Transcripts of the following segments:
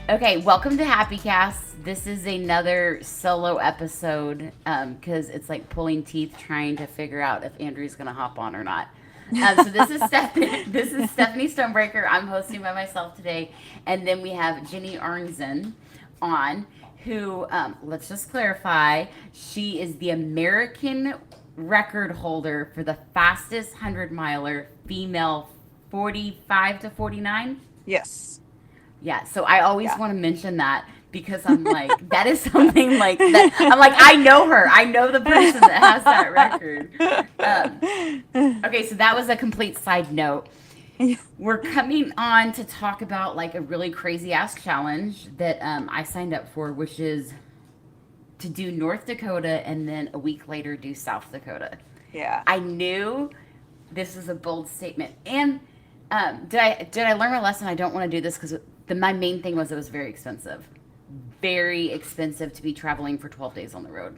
Okay, welcome to Happy Cast. This is another solo episode because it's like pulling teeth trying to figure out if Andrew's going to hop on or not. So this is Stephanie. This is Stephanie Stonebreaker. I'm hosting by myself today, and then we have Jenny Arnzen on, who let's just clarify, she is the American record holder for the fastest 100 miler female, 45 to 49. Yes. Yeah, so I always Yeah. want to mention that because I'm like, that is something like that. I'm like, I know her. I know the person that has that record. Um, okay, so that was a complete side note. We're coming on to talk about like a really crazy ass challenge that I signed up for, which is to do North Dakota and then a week later do South Dakota. Yeah. I knew this was a bold statement, and did I learn my lesson? I don't want to do this because my main thing was it was very expensive to be traveling for 12 days on the road.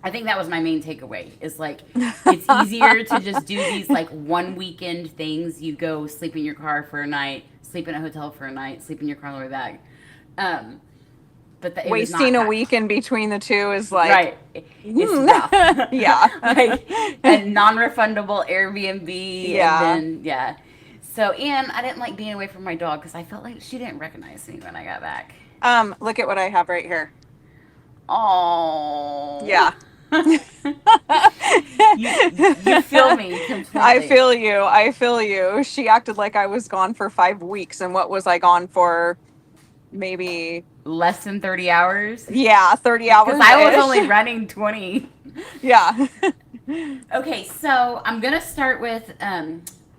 I think that was my main takeaway. Is like it's easier to just do these like one weekend things. You go sleep in your car for a night, sleep in a hotel for a night, sleep in your car on the way back. Um, it was not Wasting a that. week in between the two is like, Right. It's rough. yeah. Like a non-refundable Airbnb and Yeah. then yeah. So and I didn't like being away from my dog because I felt like she didn't recognize me when I got back. Look at what I have right here. Oh. Yeah. You feel me I completely. feel you. I feel you. She acted like I was gone for 5 weeks. And what was I gone for? Maybe, Less than 30 hours. yeah, 30 Because hours I was only ish. running 20. Yeah. Okay, so I'm gonna start with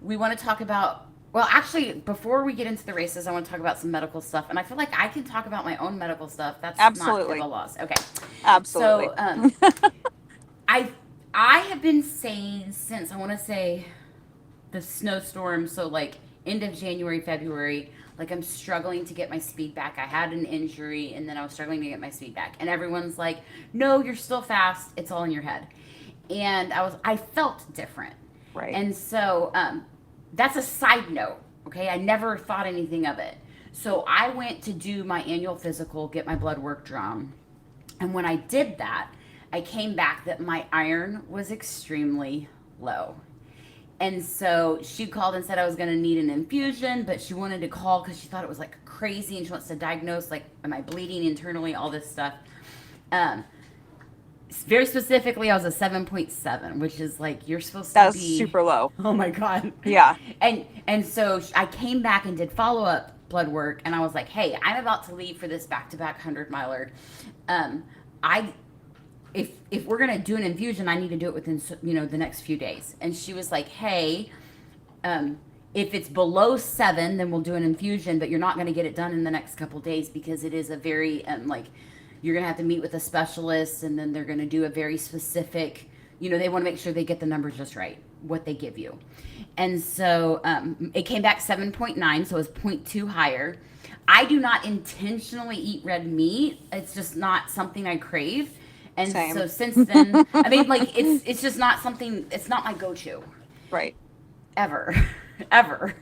we want to talk about. Well, actually, before we get into the races, I want to talk about some medical stuff, and I feel like I can talk about my own medical stuff. That's not Absolutely. HIPAA laws. Okay, Absolutely. so I I have been saying since I want to say the snowstorm, so like end of January, February, like I'm struggling to get my speed back. I had an injury and then I was struggling to get my speed back. And everyone's like, "No, you're still fast. It's all in your head." And I felt different. Right. And so that's a side note, okay? I never thought anything of it. So I went to do my annual physical, get my blood work drawn. And when I did that, I came back that my iron was extremely low. And so she called and said I was going to need an infusion, but she wanted to call because she thought it was like crazy and she wants to diagnose, like, am I bleeding internally, all this stuff. Um, Very specifically, I was a 7.7, which is like you're supposed to That's be. super low. Oh my god. Yeah. And so I came back and did follow up blood work, and I was like, hey, I'm about to leave for this back to back 100 miler. I if we're gonna do an infusion, I need to do it within the next few days. And she was like, hey, if it's below 7, then we'll do an infusion, but you're not gonna get it done in the next couple days because it is a very like you're gonna have to meet with a specialist, and then they're gonna do a very specific. They want to make sure they get the numbers just right, what they give you. And so it came back 7.9, so it was zero point 0.2 higher. I do not intentionally eat red meat. It's just not something I crave. And Same. so since then, I mean, like it's just not something. It's not my go-to Right. ever, ever.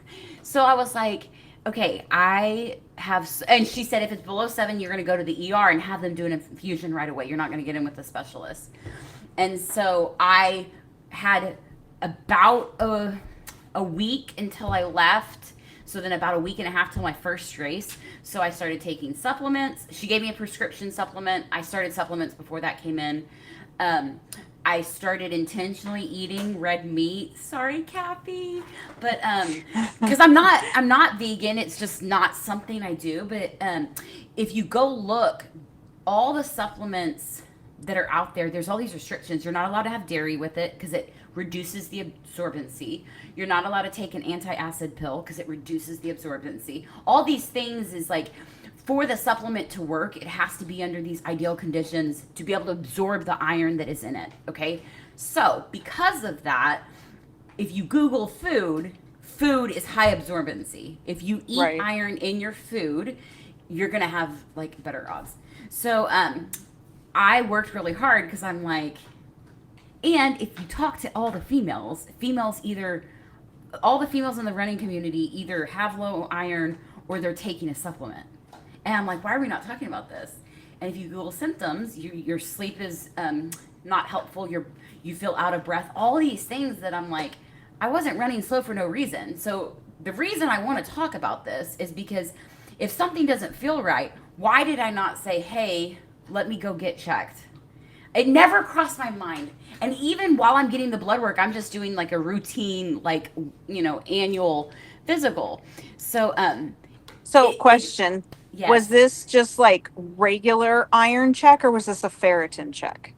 So I was like, okay, I have, and she said if it's below 7, you're going to go to the ER and have them do an infusion right away. You're not going to get in with a specialist. And so I had about a week until I left. So then about a week and a half till my first race. So I started taking supplements. She gave me a prescription supplement. I started supplements before that came in. I started intentionally eating red meat. Sorry, Cappy, but because I'm not vegan. It's just not something I do. But if you go look, all the supplements that are out there, there's all these restrictions. You're not allowed to have dairy with it because it reduces the absorbency. You're not allowed to take an anti-acid pill because it reduces the absorbency. All these things is like for the supplement to work, it has to be under these ideal conditions to be able to absorb the iron that is in it. Okay. So because of that, if you Google food is high absorbency. If you eat Right. iron in your food, you're going to have like better odds. So, I worked really hard because I'm like, and if you talk to all the females either, all the females in the running community either have low iron or they're taking a supplement. And I'm like, why are we not talking about this? And if you Google symptoms, your sleep is not helpful. You feel out of breath. All these things that I'm like, I wasn't running slow for no reason. So the reason I want to talk about this is because if something doesn't feel right, why did I not say, hey, let me go get checked? It never crossed my mind. And even while I'm getting the blood work, I'm just doing like a routine, like, annual physical. So, So, question. Was yes, this just like regular iron check or was this a ferritin check?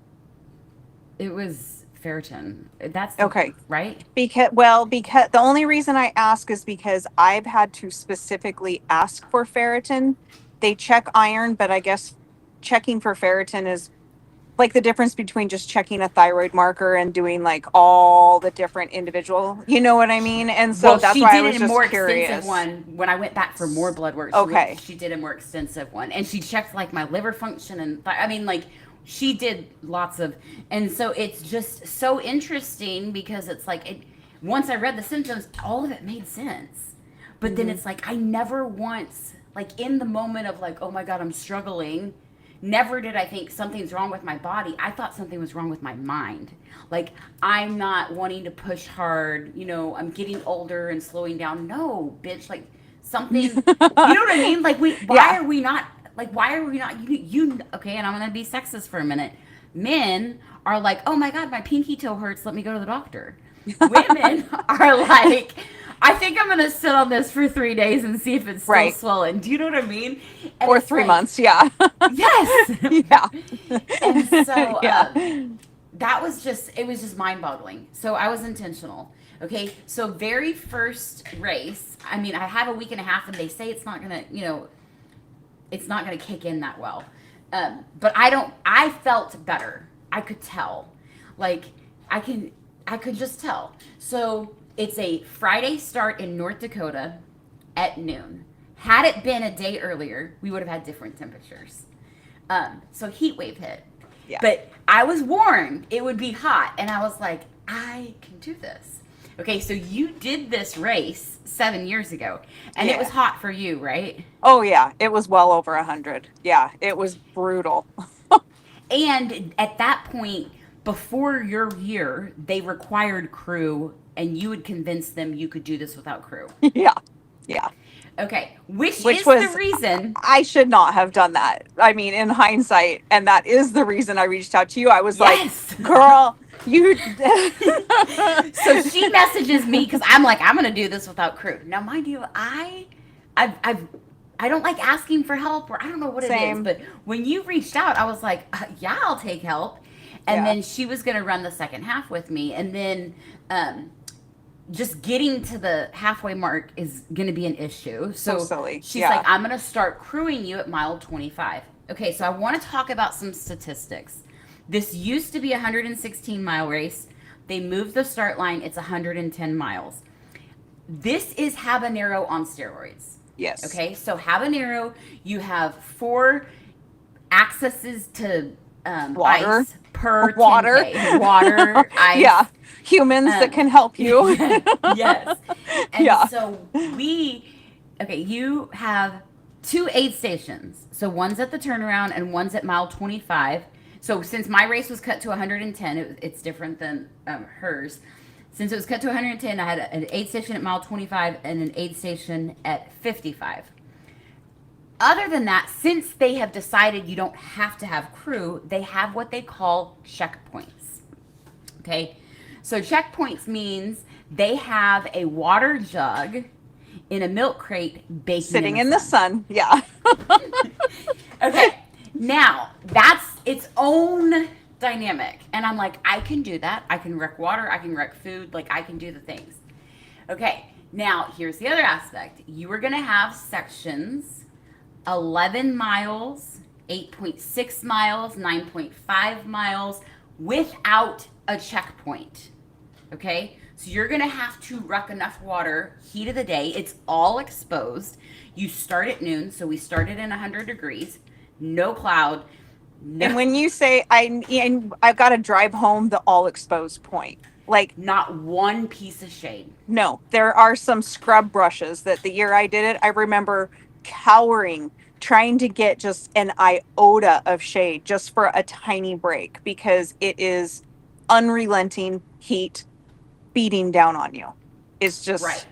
it was ferritin. That's Okay. right. Because the only reason I ask is because I've had to specifically ask for ferritin. They check iron, but I guess checking for ferritin is like the difference between just checking a thyroid marker and doing like all the different individual, you know what I mean? And so Well, that's she why I did was a just more extensive curious. one when I went back for more blood work. Okay. She did a more extensive one, and she checked like my liver function I mean, like she did lots of, and so it's just so interesting because it's like once I read the symptoms, all of it made sense, but then Hmm. it's like I never once like in the moment of like, oh my god, I'm struggling. Never did I think something's wrong with my body. I thought something was wrong with my mind. Like, I'm not wanting to push hard. I'm getting older and slowing down. No, bitch. Like, something, you know what I mean? Like, Yeah. why are we not, okay, and I'm going to be sexist for a minute. Men are like, oh my God, my pinky toe hurts. Let me go to the doctor. Women are like, I think I'm going to sit on this for 3 days and see if it's still Right. swollen. Do you know what I mean? And Or it's three like, months. Yeah. yes. Yeah. And so Yeah. it was just mind boggling. So I was intentional. Okay. So very first race, I mean, I have a week and a half and they say it's not going to, it's not going to kick in that well. But I felt better. I could tell. Like, I could just tell. So it's a Friday start in North Dakota at noon. Had it been a day earlier, we would have had different temperatures. So heat wave hit. Yeah. But I was warned it would be hot, and I was like, I can do this. Okay, so you did this race 7 years ago, and it was Yeah. hot for you, right? Oh yeah. It was well over 100. Yeah. It was brutal. And at that point, before your year, they required crew, and you would convince them you could do this without crew. Yeah. Yeah. Okay, which Which is the was, reason. I should not have done that. I mean, in hindsight, and that is the reason I reached out to you. I was like, Yes. girl, you. So she messages me because I'm like, I'm gonna do this without crew. Now, mind you, I've I don't like asking for help, or I don't know what it is, Same. but when you reached out, I was like, yeah, I'll take help. And Yeah. then she was gonna run the second half with me, and then just getting to the halfway mark is gonna be an issue. So So silly. she's like, Yeah. I'm gonna start crewing you at mile 25. Okay, so I want to talk about some statistics. This used to be a 116-mile race. They moved the start line. It's 110 miles. This is habanero on steroids. Yes. Okay, so habanero, you have 4 accesses to Water. ice per Water. 10K. Water, ice. Yeah. Humans that Um, can help you. yes. And Yeah. so you have 2 aid stations. So one's at the turnaround and one's at mile 25. So since my race was cut to 110, it's different than hers. Since it was cut to 110, I had an aid station at mile 25 and an aid station at 55. Other than that, since they have decided you don't have to have crew, they have what they call checkpoints. Okay, so checkpoints means they have a water jug in a milk crate baking Sitting in in the the sun. sun. Yeah. Okay, now that's its own dynamic. And I'm like, I can do that. I can wreck water. I can wreck food. Like, I can do the things. Okay, now here's the other aspect. You are going to have sections 11 miles, 8.6 miles, 9.5 miles without a checkpoint. Okay? So you're going to have to wreck enough water, heat of the day. It's all exposed. You start at noon. So we started in 100 degrees, no cloud. And No, when you say I've got to drive home the all exposed point, like, not one piece of shade. no, there are some scrub brushes that the year I did it, I remember cowering trying to get just an iota of shade just for a tiny break because it is unrelenting heat beating down on you. It's Right. just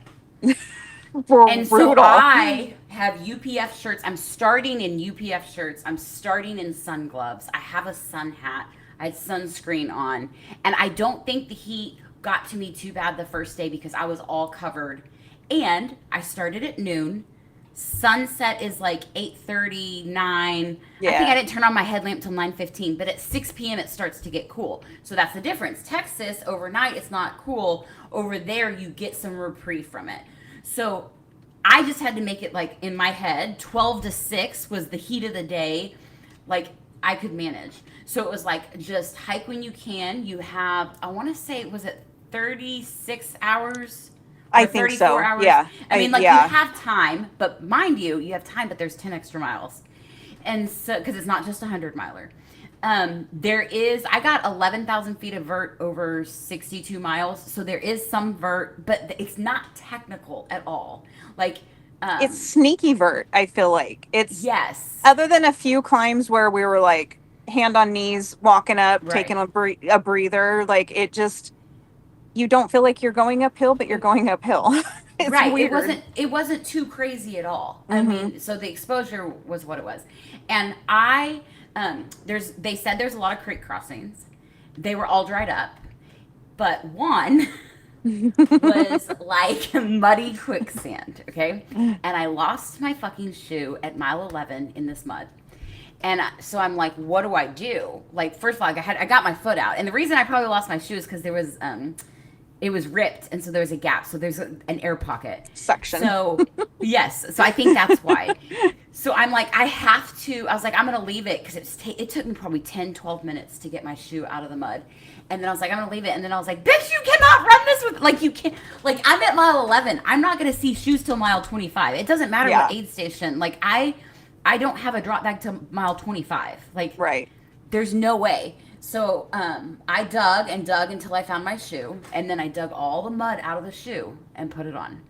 And so brutal. I have UPF shirts. I'm starting in UPF shirts. I'm starting in sun gloves. I have a sun hat. I had sunscreen on. And I don't think the heat got to me too bad the first day because I was all covered. And I started at noon. Sunset is like 8:39. I think I Yeah. didn't turn on my headlamp till 9:15, but at 6 p.m. it starts to get cool. So that's the difference. Texas overnight it's not cool. Over there you get some reprieve from it. So I just had to make it like in my head 12 to 6 was the heat of the day. Like I could manage. So it was like just hike when you can. You have I want to say was it 36 hours I or think 34 so. hours. Yeah. I mean, like you Yeah. have time, but mind you have time, but there's 10 extra miles. And so, because it's not just a 100 miler. I got 11,000 feet of vert over 62 miles. So there is some vert, but it's not technical at all. Like, It's sneaky vert, I feel like. It's yes, other than a few climbs where we were like hand on knees walking up, right. taking a breather, like it just you don't feel like you're going uphill, but you're going uphill. It's Right. weird. It wasn't too crazy at all. I Mm-hmm. mean, so the exposure was what it was. And they said there's a lot of creek crossings. They were all dried up, but one was like muddy quicksand, okay? And I lost my fucking shoe at mile 11 in this mud. And so I'm like, what do I do? Like, first of all, I got my foot out. And the reason I probably lost my shoe is because there was it was ripped, and so there was a gap, so there's an air pocket. Suction. So yes, so I think that's why. So I'm like, I was like, I'm gonna leave it because it took me probably 10 12 minutes to get my shoe out of the mud. And then I was like, I'm gonna leave it. And then I was like, bitch, you cannot run this with, like, you can't, like, I'm at mile 11. I'm not gonna see shoes till mile 25. It doesn't matter Yeah. what aid station. Like, I don't have a drop back to mile 25. Like, Right. there's no way. So I dug and dug until I found my shoe, and then I dug all the mud out of the shoe and put it on.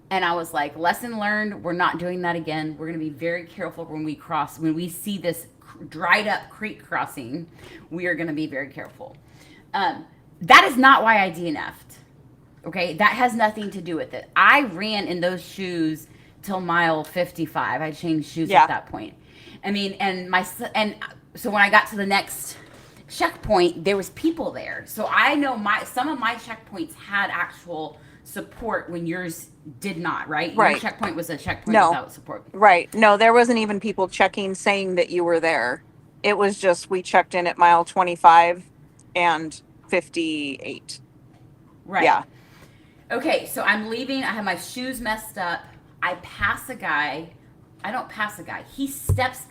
And I was like, lesson learned. We're not doing that again. We're going to be very careful when we see this dried up creek crossing. We are going to be very careful. That is not why I DNF'd. Okay, that has nothing to do with it. I ran in those shoes till mile 55. I changed shoes Yeah. at that point. I mean, and so when I got to the next checkpoint, there was people there. So I know some of my checkpoints had actual support when yours did not, right? Your Right. checkpoint was a checkpoint No. without support. Right. No, there wasn't even people checking saying that you were there. It was just we checked in at mile 25 and 58. Right. Yeah. Okay, so I'm leaving. I have my shoes messed up. I pass a guy. I don't pass a guy.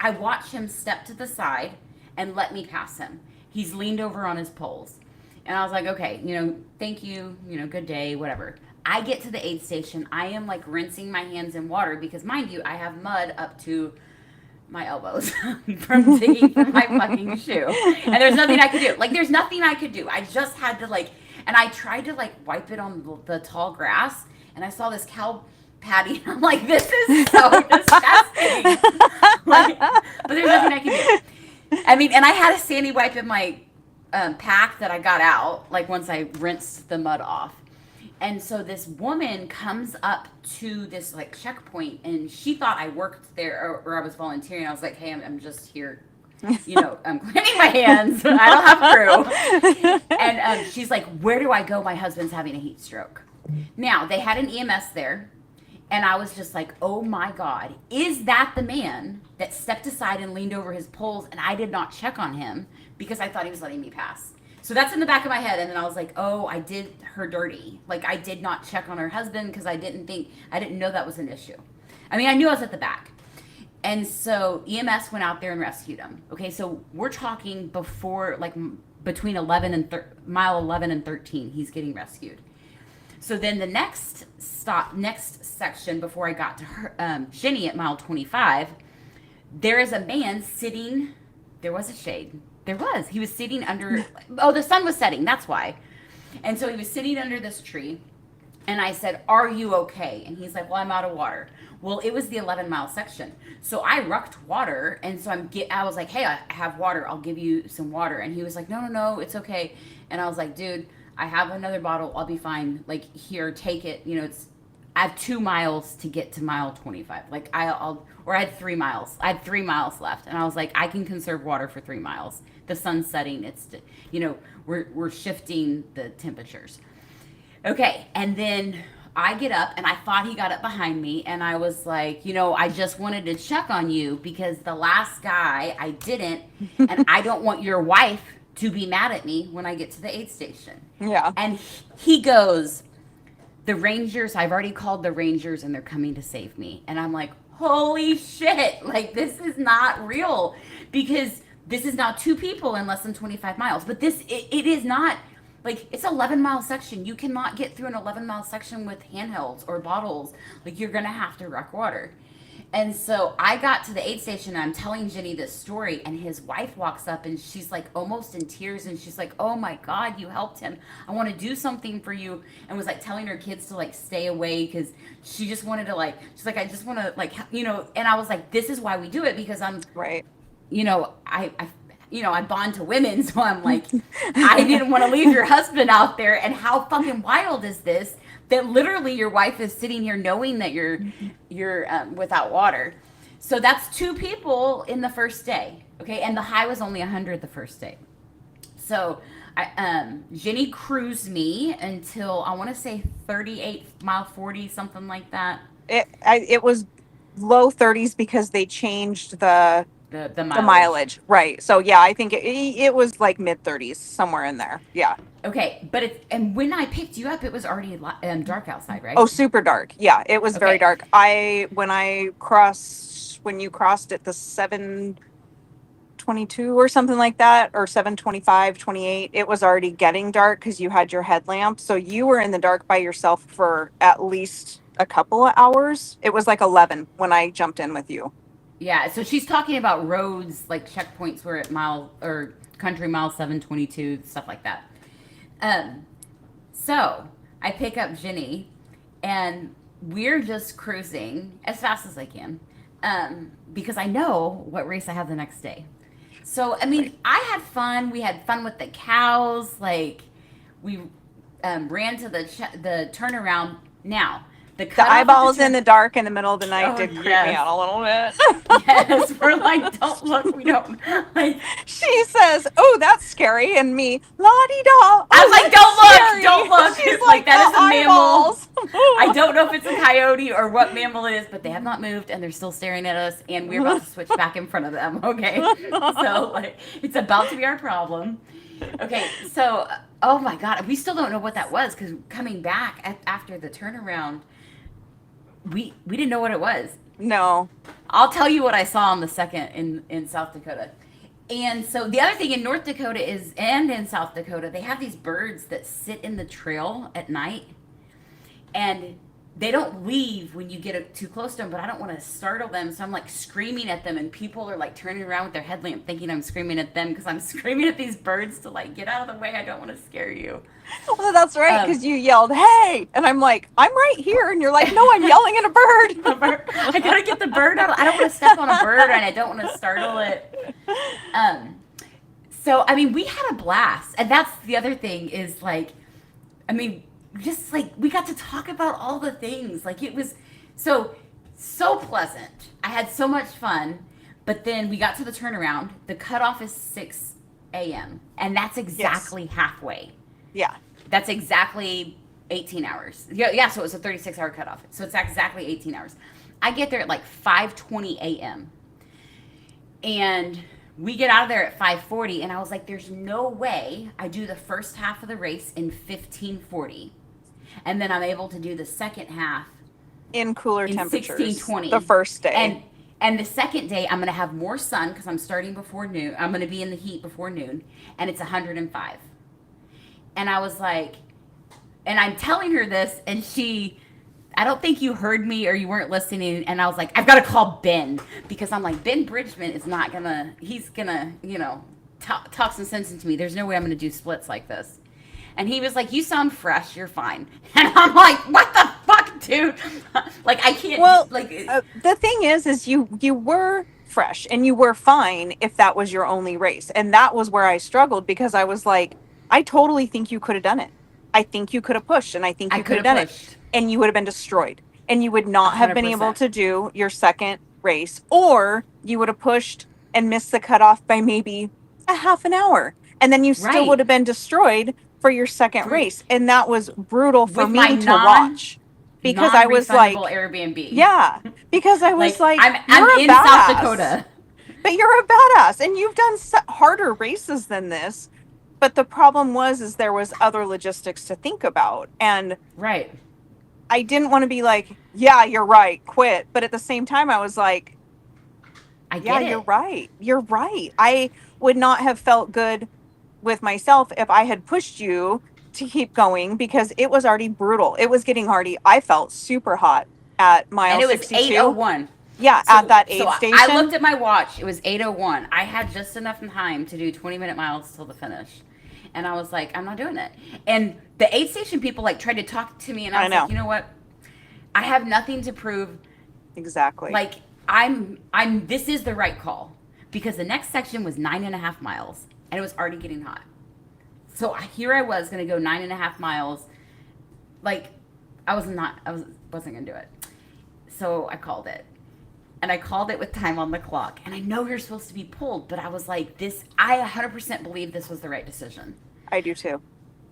I watch him step to the side and let me pass him. He's leaned over on his poles. And I was like, okay, thank you, good day, whatever. I get to the aid station. I am like rinsing my hands in water because, mind you, I have mud up to my elbows from digging for my fucking shoe. And there's nothing I could do. Like, there's nothing I could do. I just had to, like, and I tried to, like, wipe it on the tall grass. And I saw this cow patty. And I'm like, this is so disgusting. Like, but there's nothing I can do. I mean, and I had a sandy wipe in my pack that I got out, like, once I rinsed the mud off. And so this woman comes up to this, like, checkpoint, and she thought I worked there or I was volunteering. I was like, hey, I'm just here, I'm cleaning my hands. I don't have crew. And she's like, where do I go? My husband's having a heat stroke. Now, they had an EMS there. And I was just like, oh my God, is that the man that stepped aside and leaned over his poles and I did not check on him because I thought he was letting me pass? So that's in the back of my head. And then I was like, oh, I did her dirty. Like, I did not check on her husband because I didn't know that was an issue. I mean, I knew I was at the back. And so EMS went out there and rescued him. Okay, so we're talking before, like, between mile 11 and 13, he's getting rescued. So then the next section before I got to her, Jenny at mile 25, there is a man sitting. There was a shade. He was sitting under. Oh, the sun was setting. That's why. And so he was sitting under this tree. And I said, "Are you okay?" And he's like, "Well, I'm out of water." Well, it was the 11-mile section. So I rucked water. And so I was like, "Hey, I have water. I'll give you some water." And he was like, "No, no, no, it's okay." And I was like, "Dude, I have another bottle. I'll be fine. Like, here, take it. I have 2 miles to get to mile 25. Like, or I had 3 miles. I had 3 miles left. And I was like, I can conserve water for 3 miles. The sun's setting. We're shifting the temperatures. Okay, and then I get up, and I thought he got up behind me, and I was like, I just wanted to check on you because the last guy I didn't, and I don't want your wife to be mad at me when I get to the aid station. Yeah. And he goes, "The Rangers, I've already called the Rangers, and they're coming to save me." And I'm like, holy shit, like, this is not real, because this is not two people in less than 25 miles. But it is not. Like, it's 11-mile section. You cannot get through an 11-mile section with handhelds or bottles. Like, you're going to have to ruck water. And so I got to the aid station, and I'm telling Jenny this story, and his wife walks up, and she's like almost in tears, and she's like, "Oh my God, you helped him. I want to do something for you." And was like telling her kids to like stay away because she just wanted to she's like, "I just want to and I was like, this is why we do it, because I'm Right. I bond to women, so I'm like, I didn't want to leave your husband out there. And how fucking wild is this? That literally your wife is sitting here knowing that you're without water. So that's 2 people in the first day, okay? And the high was only 100 the first day. So Jenny cruised me until I want to say 38 mile 40, something like that. It was low 30s because they changed the mileage. Right. So yeah, I think it was like mid 30s, somewhere in there. Yeah. Okay, but and when I picked you up, it was already dark outside, right? Oh, super dark. Yeah, it was very dark. When you crossed at the 7:22 or something like that, or 7:25, 28, it was already getting dark because you had your headlamp. So you were in the dark by yourself for at least a couple of hours. It was like 11 when I jumped in with you. Yeah, so she's talking about roads, like checkpoints were at country mile 722, stuff like that. So I pick up Jenny, and we're just cruising as fast as I can, because I know what race I have the next day. So, I mean, I had fun. We had fun with the cows. Like, we ran to the turnaround. Now, the eyeballs in the dark in the middle of the night did creep me out a little bit. Yes, we're like, don't look, we don't. Like, she says, "Oh, that's scary," and me, "La-di-da." I was like, don't look. She's like, that is a eyeballs. mammal. I don't know if it's a coyote or what mammal it is, but they have not moved, and they're still staring at us, and we're about to switch back in front of them, okay? So, like, it's about to be our problem. Okay, so, oh my God, we still don't know what that was, because coming back after the turnaround, we didn't know what it was. No. I'll tell you what I saw on the second in South Dakota. And so the other thing in North Dakota and in South Dakota, they have these birds that sit in the trail at night, and they don't leave when you get too close to them, but I don't want to startle them. So I'm like screaming at them, and people are like turning around with their headlamp thinking I'm screaming at them because I'm screaming at these birds to like get out of the way. I don't want to scare you. Well, that's right, because you yelled, "Hey!" And I'm like, "I'm right here." And you're like, "No, I'm yelling at a bird." I got to get the bird out. I don't want to step on a bird, and I don't want to startle it. So, I mean, we had a blast. And that's the other thing is like, I mean, just like we got to talk about all the things. Like, it was so pleasant. I had so much fun. But then we got to the turnaround. The cutoff is 6 a.m. And that's exactly halfway. Yeah. That's exactly 18 hours. Yeah, so it was a 36-hour cutoff. So it's exactly 18 hours. I get there at like 5:20 a.m. And we get out of there at 5:40, and I was like, there's no way I do the first half of the race in 15:40. And then I'm able to do the second half in cooler temperatures. 16:20. The first day. And the second day, I'm going to have more sun because I'm starting before noon. I'm going to be in the heat before noon, and it's 105. And I was like, and I'm telling her this, and I don't think you heard me or you weren't listening. And I was like, I've got to call Ben, because I'm like, Ben Bridgman is not going to, he's going to, talk some sense into me. There's no way I'm going to do splits like this. And he was like, you sound fresh. You're fine. And I'm like, what the fuck, dude? Like, I can't, Well, like, the thing is you were fresh and you were fine if that was your only race. And that was where I struggled because I was like, I totally think you could have done it. I think you could have pushed and I think I you could could have have done it. pushed And you would have been destroyed. And you would not have been able 100%. to do your second race, or you would have pushed and missed the cutoff by maybe a half an hour. And then you still would Right. have been destroyed for your second For, race. And that was brutal for with my me to watch because I was non-refundable like, Airbnb. yeah, because I was Like, like, I'm you're a in South badass, Dakota. but you're a badass, and you've done harder races than this. But the problem is there was other logistics to think about, and Right. I didn't want to be like, yeah, you're right, quit. But at the same time, I was like, I yeah, get you're it. right, you're right. I would not have felt good with myself if I had pushed you to keep going because it was already brutal. It was getting hardy. I felt super hot at And mile it was 62. 8:01. Yeah, at So that so aid I looked station. at my watch. It was 8:01. I had just enough time to do 20-minute miles till the finish. And I was like, I'm not doing it. And the aid station people like tried to talk to me and I I was like, know. you know what? I have nothing to prove. Exactly. Like this is the right call. Because the next section was 9.5 miles and it was already getting hot. So here I was gonna go 9.5 miles. Like wasn't gonna do it. So I called it. And I called it with time on the clock. And I know you're supposed to be pulled, but I was like, I 100% believe this was the right decision. I do too.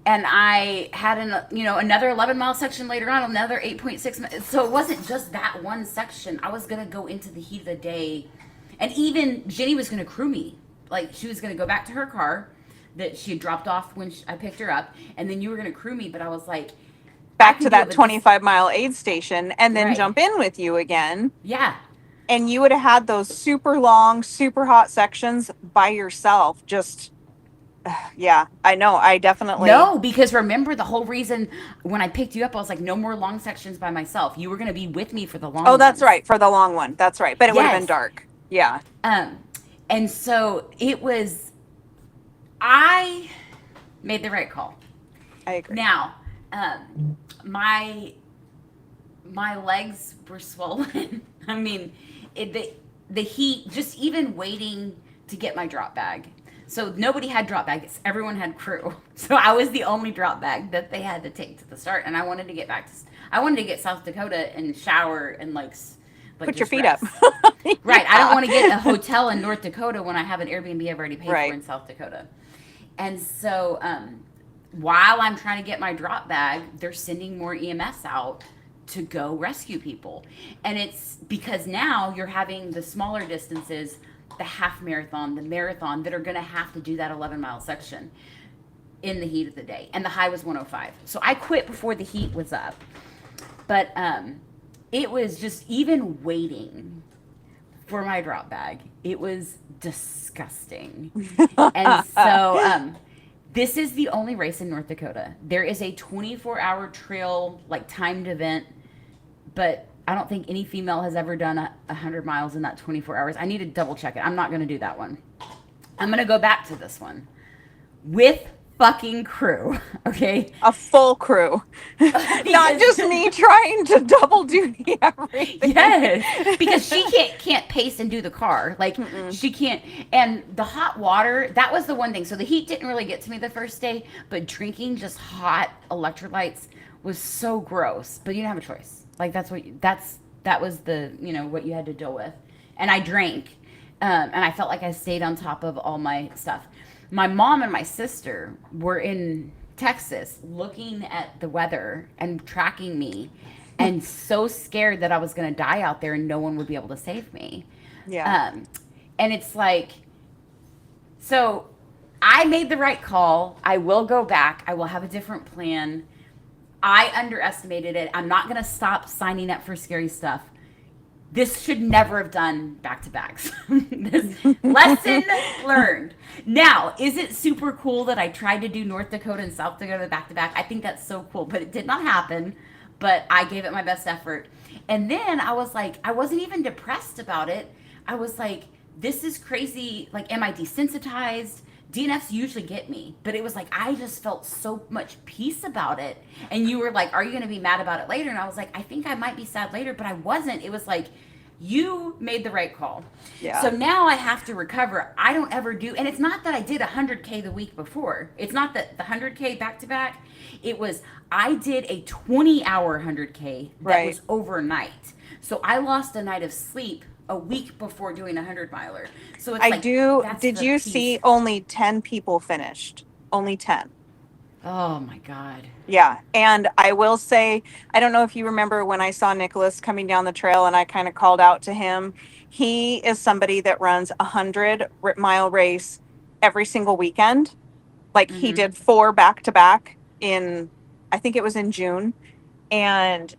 And I had another 11-mile section later on, another 8.6. So it wasn't just that one section. I was going to go into the heat of the day. And even Jenny was going to crew me. Like, she was going to go back to her car that she had dropped off when I picked her up. And then you were going to crew me. But I was like, I Back can to do it, that but 25-mile aid station and then right. jump in with you again. Yeah. And you would have had those super long, super hot sections by yourself. Just, yeah, I know. I definitely. No, because remember the whole reason when I picked you up, I was like, no more long sections by myself. You were going to be with me for the Oh, long that's ones. right. For the long one. That's right. But it would have been Yes. dark. Yeah. Um, and so it was, I made the right call. I agree. Now, my legs were swollen. I mean, the heat, just even waiting to get my drop bag. So nobody had drop bags. Everyone had crew. So I was the only drop bag that they had to take to the start. And I wanted to get I wanted to get South Dakota and shower and like Put your just feet rest. up. Right. I don't Yeah. want to get a hotel in North Dakota when I have an Airbnb I've already paid Right. for in South Dakota. And so while I'm trying to get my drop bag, they're sending more EMS out to go rescue people. And it's because now you're having the smaller distances, the half marathon, the marathon, that are going to have to do that 11-mile section in the heat of the day. And the high was 105. So I quit before the heat was up. But it was just even waiting for my drop bag. It was disgusting. And so this is the only race in North Dakota. There is a 24-hour trail, like timed event, but I don't think any female has ever done 100 miles in that 24 hours. I need to double check it. I'm not going to do that one. I'm going to go back to this one with fucking crew, okay? A full crew. Not just me trying to double duty everything. Yes, because she can't pace and do the car. Like, she can't. And the hot water, that was the one thing. So the heat didn't really get to me the first day, but drinking just hot electrolytes was so gross. But you didn't have a choice. Like, that was the, what you had to deal with. And I drank, and I felt like I stayed on top of all my stuff. My mom and my sister were in Texas looking at the weather and tracking me, and so scared that I was going to die out there and no one would be able to save me. Yeah. And it's like, so I made the right call. I will go back. I will have a different plan. I underestimated it. I'm not going to stop signing up for scary stuff. This should never have done back-to-backs. This lesson learned. Now, is it super cool that I tried to do North Dakota and South Dakota back-to-back? I think that's so cool, but it did not happen. But I gave it my best effort. And then I was like, I wasn't even depressed about it. I was like, this is crazy. Like, am I desensitized? DNFs usually get me, but it was like I just felt so much peace about it. And you were like, "Are you going to be mad about it later?" And I was like, "I think I might be sad later," but I wasn't. It was like you made the right call. Yeah. So now I have to recover. I don't ever do, and it's not that I did 100K the week before. It's not that the 100K back to back. It was I did a 20-hour 100K that Right. was overnight. So I lost a night of sleep a week before doing a 100 miler. So it's I like do. that's Did the you piece. see only 10 people finished? Only 10. Oh my God. Yeah. And I will say, I don't know if you remember when I saw Nicholas coming down the trail and I kind of called out to him. He is somebody that runs a 100-mile race every single weekend. Like he Mm-hmm. did 4 back to back in, I think it was in June. And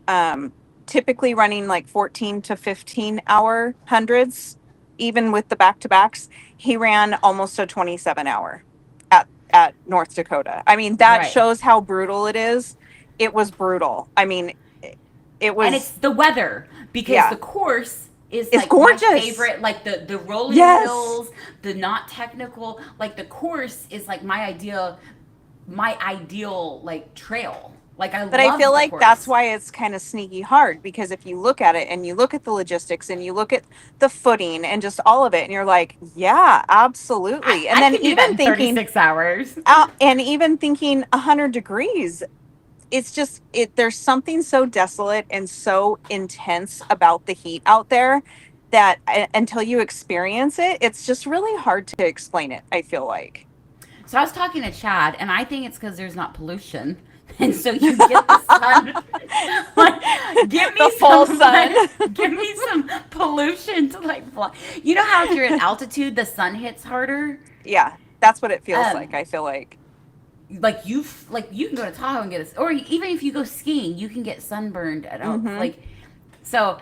typically running like 14 to 15 hour hundreds, even with the back to backs. He ran almost a 27 hour at North Dakota. I mean, that Right. shows how brutal it is. It was brutal. I mean, it And it's was, the weather because yeah, the course is it's like my gorgeous. favorite, like the rolling Yes. hills, the not technical, like the course is like my ideal like trail. Like I But I feel love the like that's course. why it's kind of sneaky hard, because if you look at it and you look at the logistics and you look at the footing and just all of it, and you're like, yeah, absolutely. And I then can do that even in thinking, 36 hours. and even thinking 100 degrees, it's just, there's something so desolate and so intense about the heat out there that until you experience it, it's just really hard to explain it, I feel like. So I was talking to Chad, and I think it's because there's not pollution, and so you get the sun. Like, give The me full some, sun. give me some pollution to like fly. You know how if you're at altitude, the sun hits harder. Yeah, that's what it feels like, Um, I feel like. like you can go to Tahoe and get it, or even if you go skiing, you can get sunburned at Mm-hmm. like. So,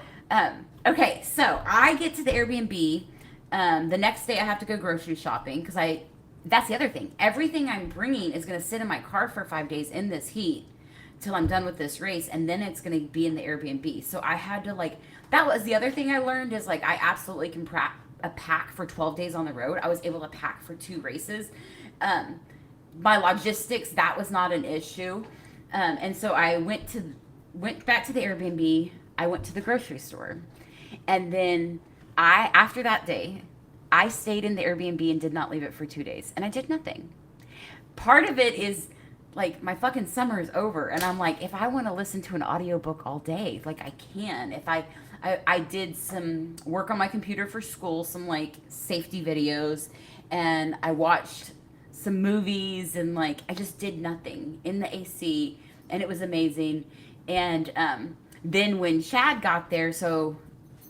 okay, so I get to the Airbnb. The next day I have to go grocery shopping because I. That's the other thing. Everything I'm bringing is going to sit in my car for 5 days in this heat till I'm done with this race, and then it's going to be in the Airbnb. So I had to like. That was the other thing I learned is like I absolutely can pack for 12 days on the road. I was able to pack for 2 races. Um, my logistics, that was not an issue. And so I went back to the Airbnb. I went to the grocery store, and then after that day, I stayed in the Airbnb and did not leave it for 2 days, and I did nothing. Part of it is like my fucking summer is over, and I'm like, if I want to listen to an audiobook all day, like I can. If I did some work on my computer for school, some like safety videos, and I watched some movies, and like I just did nothing in the AC, and it was amazing. And then when Shad got there, so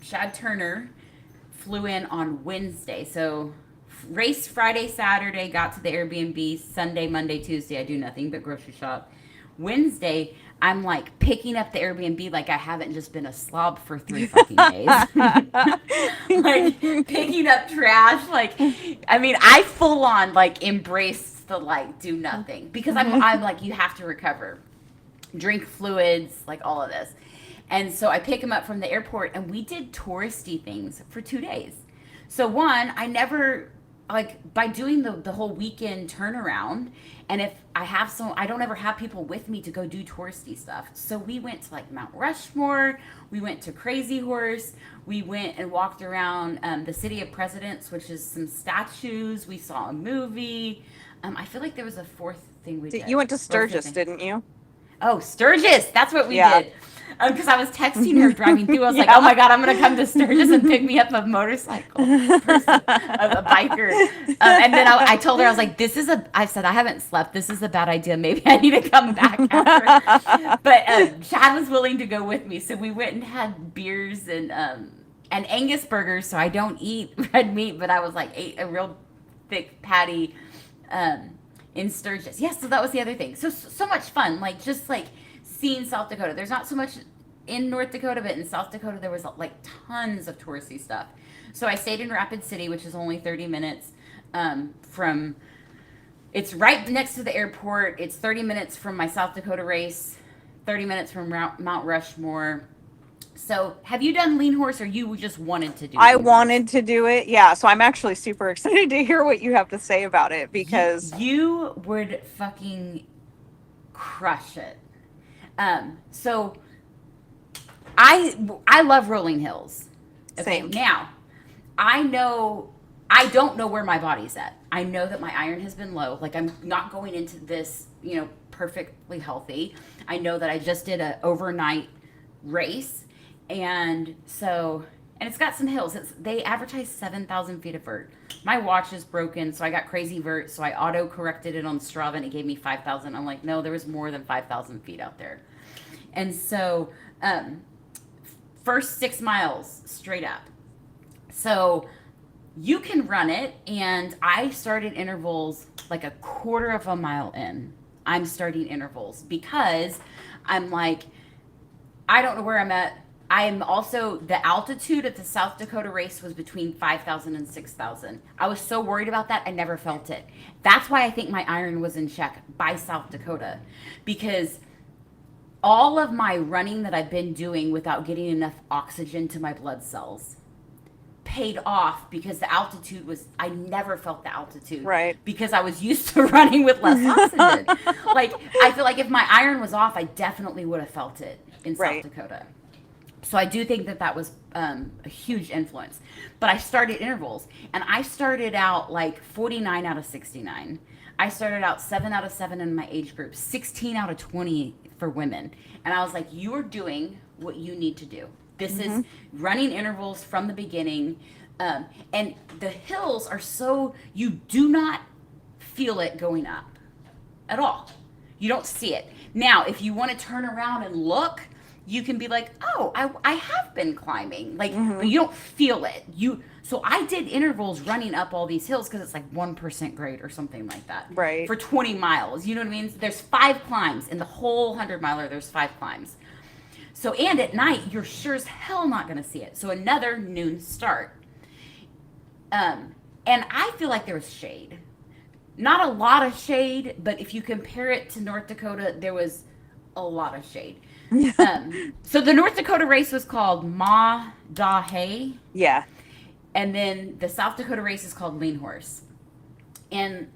Shad Turner flew in on Wednesday. So race Friday, Saturday, got to the Airbnb. Sunday, Monday, Tuesday, I do nothing but grocery shop. Wednesday, I'm like picking up the Airbnb like I haven't just been a slob for 3 fucking days. Like picking up trash. Like, I mean, I full on like embrace the like do nothing because I'm like, you have to recover, drink fluids, like all of this. And so I pick him up from the airport, and we did touristy things for 2 days. So one, I never like by doing the whole weekend turnaround, and if I have some, I don't ever have people with me to go do touristy stuff. So we went to like Mount Rushmore, we went to Crazy Horse, we went and walked around the City of Presidents, which is some statues. We saw a movie. I feel like there was a fourth thing we did. You went to What was the Sturgis, thing? didn't you? Oh, Sturgis. That's what we Yeah. did. Because I was texting her driving through. I was like, Yeah. oh my God, I'm going to come to Sturgis and pick me up a motorcycle person, a biker. And then I told her, I was like, I said, I haven't slept. This is a bad idea. Maybe I need to come back after. But Chad was willing to go with me. So we went and had beers and Angus burgers. So I don't eat red meat, but I was like, ate a real thick patty in Sturgis. Yes, so that was the other thing. So much fun. Like, just like, seeing South Dakota. There's not so much in North Dakota, but in South Dakota there was like tons of touristy stuff. So I stayed in Rapid City, which is only 30 minutes from. It's right next to the airport. It's 30 minutes from my South Dakota race, 30 minutes from Mount Rushmore. So, have you done lean horse, or you just wanted to do I lean horse? wanted to do it. Yeah. So I'm actually super excited to hear what you have to say about it because You would fucking crush it. So I love rolling hills. Okay, same. now I don't know where my body's at. I know that my iron has been low. Like, I'm not going into this, perfectly healthy. I know that I just did an overnight race, and it's got some hills. They advertise 7,000 feet of vert. My watch is broken, so I got crazy vert. So I auto corrected it on Strava, and it gave me 5,000. I'm like, no, there was more than 5,000 feet out there. And so, first 6 miles straight up. So you can run it, and I started intervals like a quarter of a mile in. I'm starting intervals because I'm like, I don't know where I'm at. I am also, the altitude at the South Dakota race was between 5,000 and 6,000. I was so worried about that, I never felt it. That's why I think my iron was in check by South Dakota, because all of my running that I've been doing without getting enough oxygen to my blood cells paid off, because the altitude was, I never felt the altitude, Right. because I was used to running with less oxygen. Like, I feel like if my iron was off, I definitely would have felt it in South Right. Dakota. So I do think that was a huge influence. But I started intervals, and I started out like 49 out of 69. I started out 7 out of 7 in my age group, 16 out of 20 for women. And I was like, you are doing what you need to do. This is running intervals from the beginning. And the hills are so, you do not feel it going up at all. You don't see it. Now, if you want to turn around and look, you can be like, oh, I have been climbing. Like, but you don't feel it. So I did intervals running up all these hills, because it's like 1% grade or something like that. Right. For 20 miles. You know what I mean? There's 5 climbs. In the whole 100 miler, there's 5 climbs. So, and at night, you're sure as hell not going to see it. So another noon start. And I feel like there was shade. Not a lot of shade, but if you compare it to North Dakota, there was a lot of shade. So the North Dakota race was called Maah Daah Hey. Yeah. And then the South Dakota race is called Lean Horse. And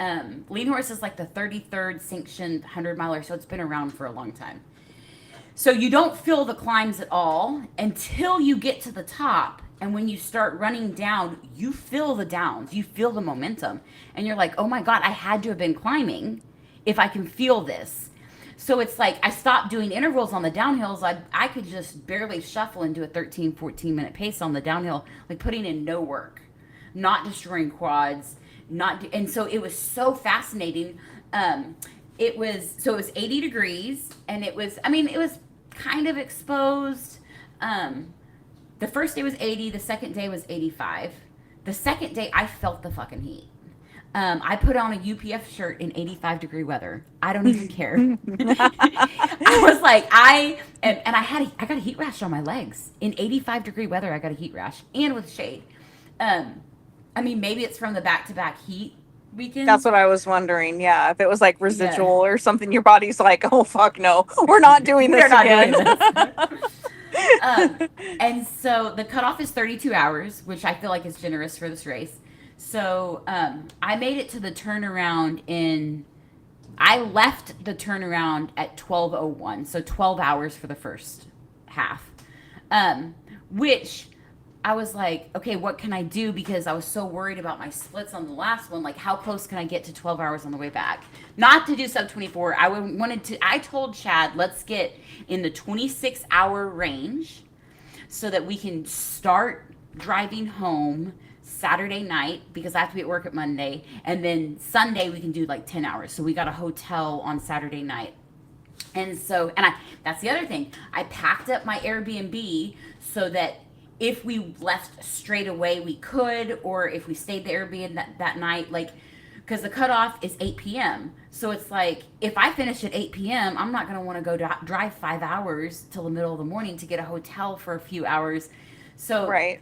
Lean Horse is like the 33rd sanctioned 100 miler, so it's been around for a long time. So you don't feel the climbs at all until you get to the top. And when you start running down, you feel the downs. You feel the momentum. And you're like, oh my God, I had to have been climbing if I can feel this. So it's like I stopped doing intervals on the downhills. I could just barely shuffle into a 13, 14-minute pace on the downhill, like putting in no work, not destroying quads, and so it was so fascinating. It was 80 degrees, and it was kind of exposed. The first day was 80, the second day was 85. The second day, I felt the fucking heat. I put on a UPF shirt in 85-degree weather. I don't even care. I was like, I got a heat rash on my legs. In 85-degree weather, I got a heat rash, and with shade. Maybe it's from the back-to-back heat weekend. That's what I was wondering. Yeah, if it was like residual Yeah. or something, your body's like, oh fuck no, we're not doing this again. And so the cutoff is 32 hours, which I feel like is generous for this race. So I made it to the turnaround I left the turnaround at 12:01, so 12 hours for the first half, which I was like, okay, what can I do? Because I was so worried about my splits on the last one. Like, how close can I get to 12 hours on the way back? Not to do sub 24. I told Chad, let's get in the 26-hour range so that we can start driving home Saturday night, because I have to be at work at Monday. And then Sunday we can do like 10 hours. So we got a hotel on Saturday night. And so, that's the other thing. I packed up my Airbnb so that if we left straight away, we could, or if we stayed the Airbnb that night, like, because the cutoff is 8 p.m. So it's like, if I finish at 8 p.m., I'm not going to want to go drive 5 hours till the middle of the morning to get a hotel for a few hours. So, Right.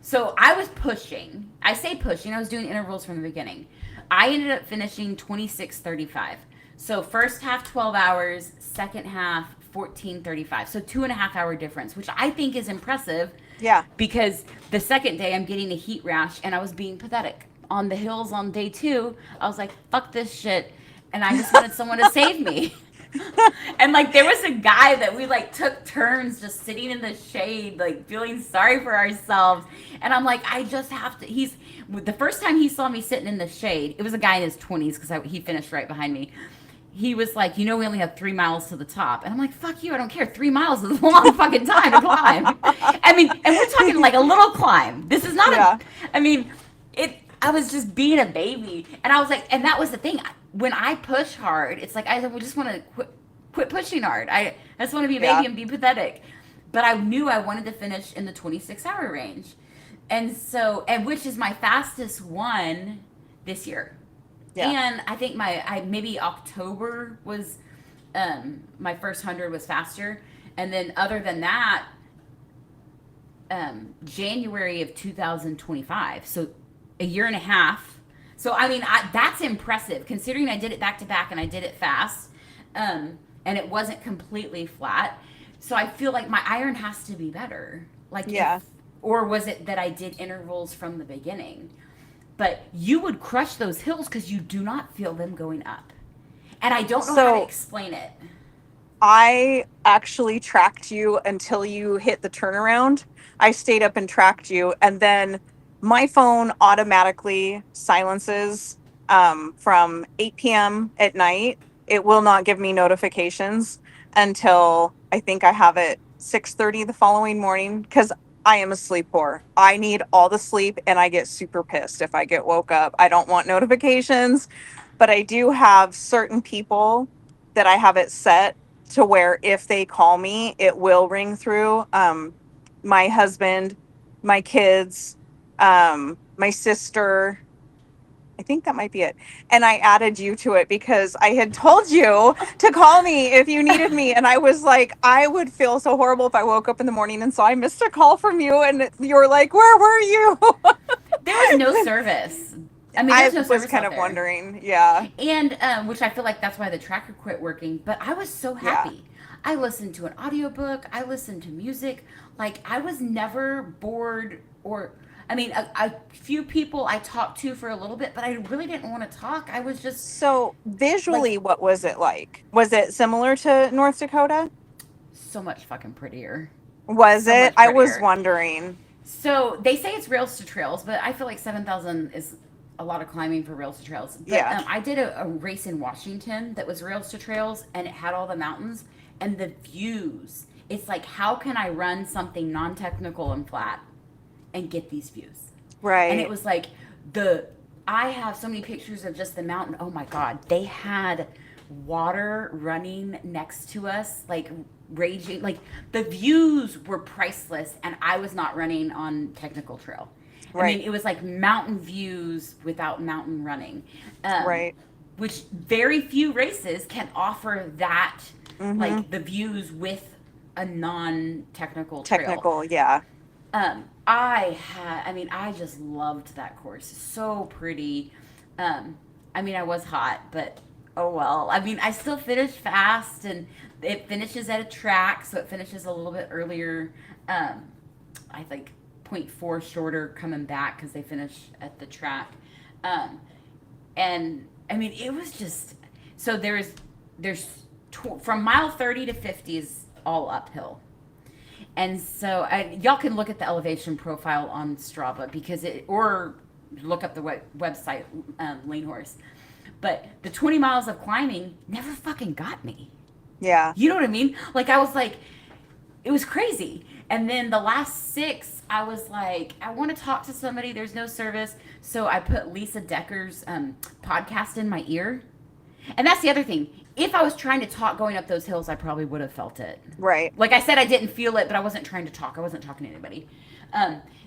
So I was pushing. I say pushing. I was doing intervals from the beginning. I ended up finishing 26:35. So first half 12 hours, second half 14:35. So 2.5 hour difference, which I think is impressive. Yeah. Because the second day I'm getting a heat rash and I was being pathetic. On the hills on day 2, I was like, fuck this shit. And I just wanted someone to save me. And like there was a guy that we like took turns just sitting in the shade, like feeling sorry for ourselves. And I'm like, I just have to. He's the first time he saw me sitting in the shade, it was a guy in his 20s because he finished right behind me. He was like, we only have 3 miles to the top. And I'm like, fuck you, I don't care. 3 miles is a long fucking time to climb. I mean, and we're talking like a little climb. This is not I was just being a baby. And I was like, and that was the thing. When I push hard, it's like, I just want to quit pushing hard. I just want to be a baby and be pathetic. But I knew I wanted to finish in the 26-hour range. And so, which is my fastest one this year. Yeah. And I think maybe October was my first 100 was faster, and then other than that, January of 2025, so a year and a half. So I mean, that's impressive considering I did it back to back and I did it fast, and it wasn't completely flat. So I feel like my iron has to be better. Like or was it that I did intervals from the beginning? But you would crush those hills because you do not feel them going up. And I don't know how to explain it. I actually tracked you until you hit the turnaround. I stayed up and tracked you. And then my phone automatically silences from 8 p.m. at night. It will not give me notifications until I think I have it 6:30 the following morning because I am a sleep whore. I need all the sleep and I get super pissed if I get woke up. I don't want notifications, but I do have certain people that I have it set to where if they call me, it will ring through. My husband, my kids, my sister. I think that might be it. And I added you to it because I had told you to call me if you needed me. And I was like, I would feel so horrible if I woke up in the morning and saw I missed a call from you. And you were like, where were you? There was no service. I mean, there's no service. I was kind of wondering. Yeah. And which I feel like that's why the tracker quit working. But I was so happy. Yeah. I listened to an audiobook. I listened to music. Like I was never bored or... I mean, a few people I talked to for a little bit, but I really didn't want to talk. I was just... So, visually, like, what was it like? Was it similar to North Dakota? So much fucking prettier. Was it? I was wondering. So, they say it's rails to trails, but I feel like 7,000 is a lot of climbing for rails to trails. But, I did a race in Washington that was rails to trails, and it had all the mountains and the views. It's like, how can I run something non-technical and flat and get these views? Right. And it was like I have so many pictures of just the mountain. Oh my God. They had water running next to us, like raging. Like the views were priceless, and I was not running on technical trail. Right. I mean, it was like mountain views without mountain running. Right. Which very few races can offer that, like the views with a non-technical trail. Technical, yeah. I just loved that course. So pretty. I mean, I was hot, but oh well. I mean, I still finished fast, and it finishes at a track, so it finishes a little bit earlier. I think 0.4 shorter coming back because they finish at the track. And I mean, it was just, so there's from mile 30 to 50 is all uphill. And so y'all can look at the elevation profile on Strava or look up the website, Lean Horse. But the 20 miles of climbing never fucking got me. Yeah. You know what I mean? Like, I was like, it was crazy. And then the last 6, I was like, I want to talk to somebody. There's no service. So I put Lisa Decker's podcast in my ear. And that's the other thing. If I was trying to talk going up those hills, I probably would have felt it. Right. Like I said, I didn't feel it, but I wasn't trying to talk. I wasn't talking to anybody.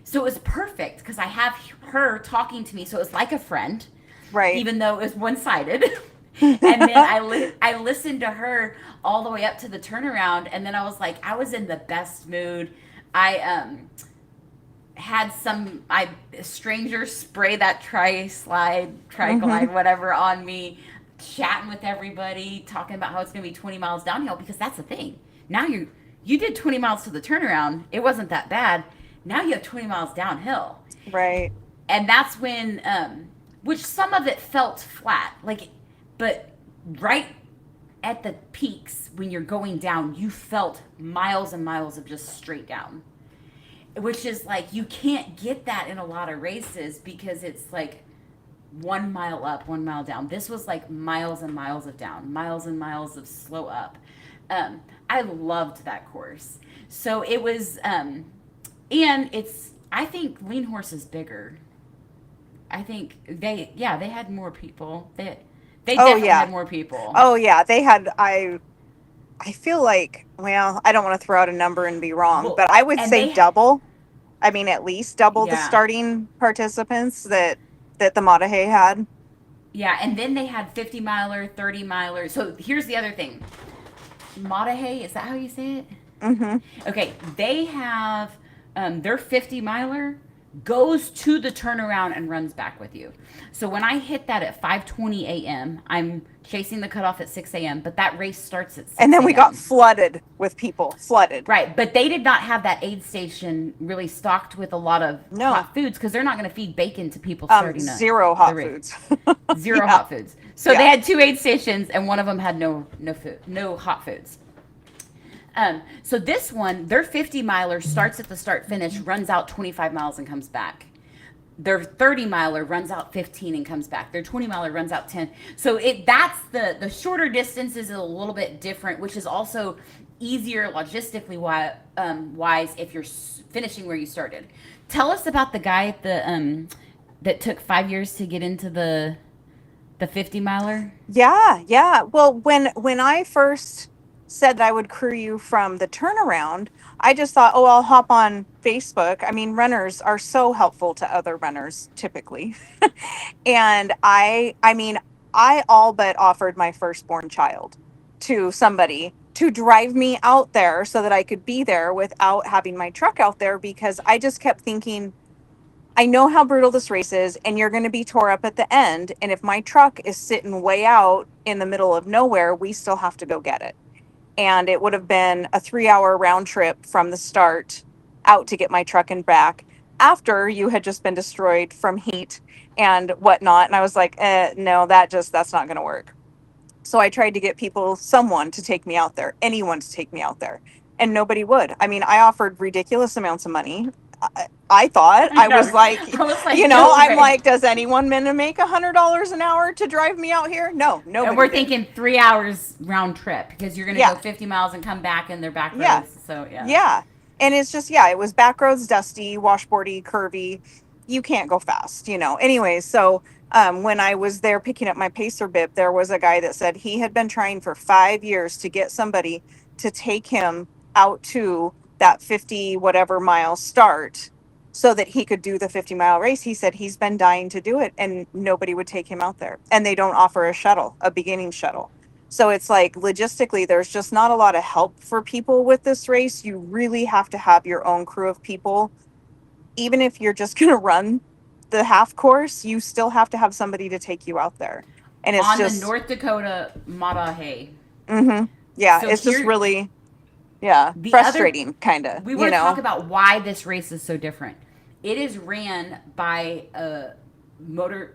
So it was perfect because I have her talking to me. So it was like a friend. Right. Even though it was one-sided. And then I listened to her all the way up to the turnaround. And then I was like, I was in the best mood. I had a stranger spray that tri-glide, whatever on me. Chatting with everybody, talking about how it's going to be 20 miles downhill, because that's the thing. Now you did 20 miles to the turnaround. It wasn't that bad. Now you have 20 miles downhill. Right. And that's when which some of it felt flat. Like but right at the peaks when you're going down, you felt miles and miles of just straight down. Which is like you can't get that in a lot of races because it's like 1 mile up, 1 mile down. This was like miles and miles of down, miles and miles of slow up. I loved that course. So it was, and it's, I think Lean Horse is bigger. I think they had more people. They Oh definitely yeah. had more people. Oh yeah. They had, I feel like, well, I don't want to throw out a number and be wrong, Well, but I would and say double. I mean, at least double the yeah, starting participants that the Maah Daah Hey had. yeah, and then they had 50 miler, 30 miler. So here's the other thing. Maah Daah Hey, is that how you say it? Mm-hmm. Okay, they have their 50 miler goes to the turnaround and runs back with you. So when I hit that at 5:20 a.m., I'm chasing the cutoff at 6 a.m., but that race starts at 6 And then we got a.m. flooded with people. Flooded. Right, but they did not have that aid station really stocked with a lot of No. hot foods because they're not going to feed bacon to people starting Zero the hot race. foods. Zero Yeah. hot foods. So Yeah. they had 2 aid stations, and one of them had no food, no hot foods. So this one, their 50 miler starts at the start finish, runs out 25 miles and comes back. Their 30 miler runs out 15 and comes back. Their 20 miler runs out 10. So that's the shorter distances is a little bit different, which is also easier logistically wise if you're finishing where you started. Tell us about the guy at that took 5 years to get into the 50 miler. Yeah, yeah. Well, when I first said that I would crew you from the turnaround, I just thought, oh, I'll hop on Facebook. I mean, runners are so helpful to other runners typically. And I mean, I all but offered my firstborn child to somebody to drive me out there so that I could be there without having my truck out there because I just kept thinking, I know how brutal this race is, and you're going to be tore up at the end. And if my truck is sitting way out in the middle of nowhere, we still have to go get it. And it would have been a 3-hour round trip from the start out to get my truck and back after you had just been destroyed from heat and whatnot. And I was like, no, that's not going to work. So I tried to get someone to take me out there, anyone to take me out there, and nobody would. I mean, I offered ridiculous amounts of money. I thought I was like, I was like, no I'm way. like, does anyone want to make $100 an hour to drive me out here? No, nobody. And we're did. thinking 3 hours round trip because you're going to Yeah. go 50 miles and come back and they're back roads. Yeah. So, yeah. Yeah. And it's just, yeah, it was back roads, dusty, washboardy, curvy. You can't go fast, Anyways, so when I was there picking up my pacer bib, there was a guy that said he had been trying for 5 years to get somebody to take him out to that 50 whatever mile start so that he could do the 50-mile race. He said he's been dying to do it and nobody would take him out there. And they don't offer a beginning shuttle. So it's like logistically, there's just not a lot of help for people with this race. You really have to have your own crew of people. Even if you're just going to run the half course, you still have to have somebody to take you out there. And it's On just, the North Dakota Maah Daah Hey. Yeah, So it's just here- really, yeah, The frustrating, kind of. We want to talk about why this race is so different. It is ran by a mountain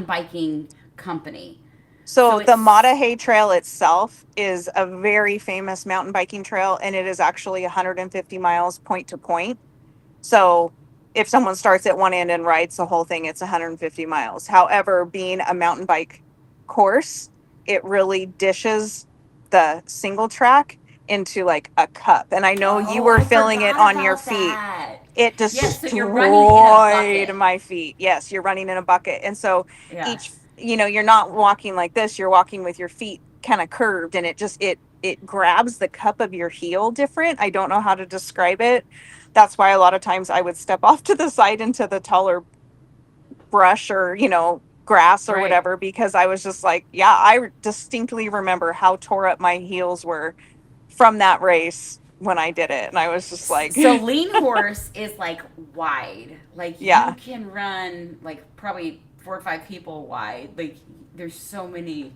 biking company. So So the it's- Maah Daah Hey Trail itself is a very famous mountain biking trail, and it is actually 150 miles point to point. So if someone starts at one end and rides the whole thing, it's 150 miles. However, being a mountain bike course, it really dishes the single track into like a cup. And I know you were I feeling it forgot on your about feet. that. It Yes, so you're running in a destroyed bucket. my feet. Yes, you're running in a bucket. And so Yeah. you're not walking like this, you're walking with your feet kind of curved, and it grabs the cup of your heel different. I don't know how to describe it. That's why a lot of times I would step off to the side into the taller brush or, grass or Right. whatever, because I was just like, yeah, I distinctly remember how tore up my heels were from that race when I did it. And I was just like, So Lean Horse is like wide. Like Yeah. you can run like probably 4 or 5 people wide. Like there's so many,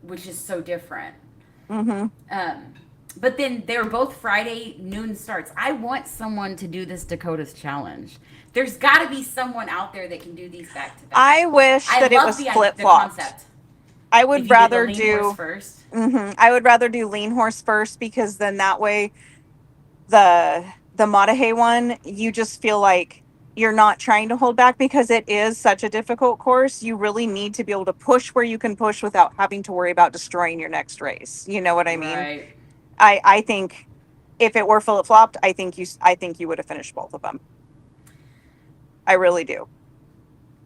which is so different. Mm-hmm. But then they were both Friday noon starts. I want someone to do this Dakota's challenge. There's got to be someone out there that can do these back to back. I wish I that it love was the flip-flopped. concept. I If would you did the rather lean horse do, first. I would rather do lean horse first, because then that way the Maah Daah Hey one, you just feel like you're not trying to hold back, because it is such a difficult course. You really need to be able to push where you can push without having to worry about destroying your next race. You know what I mean? Right. I think if it were flip flopped, I think you would have finished both of them. I really do.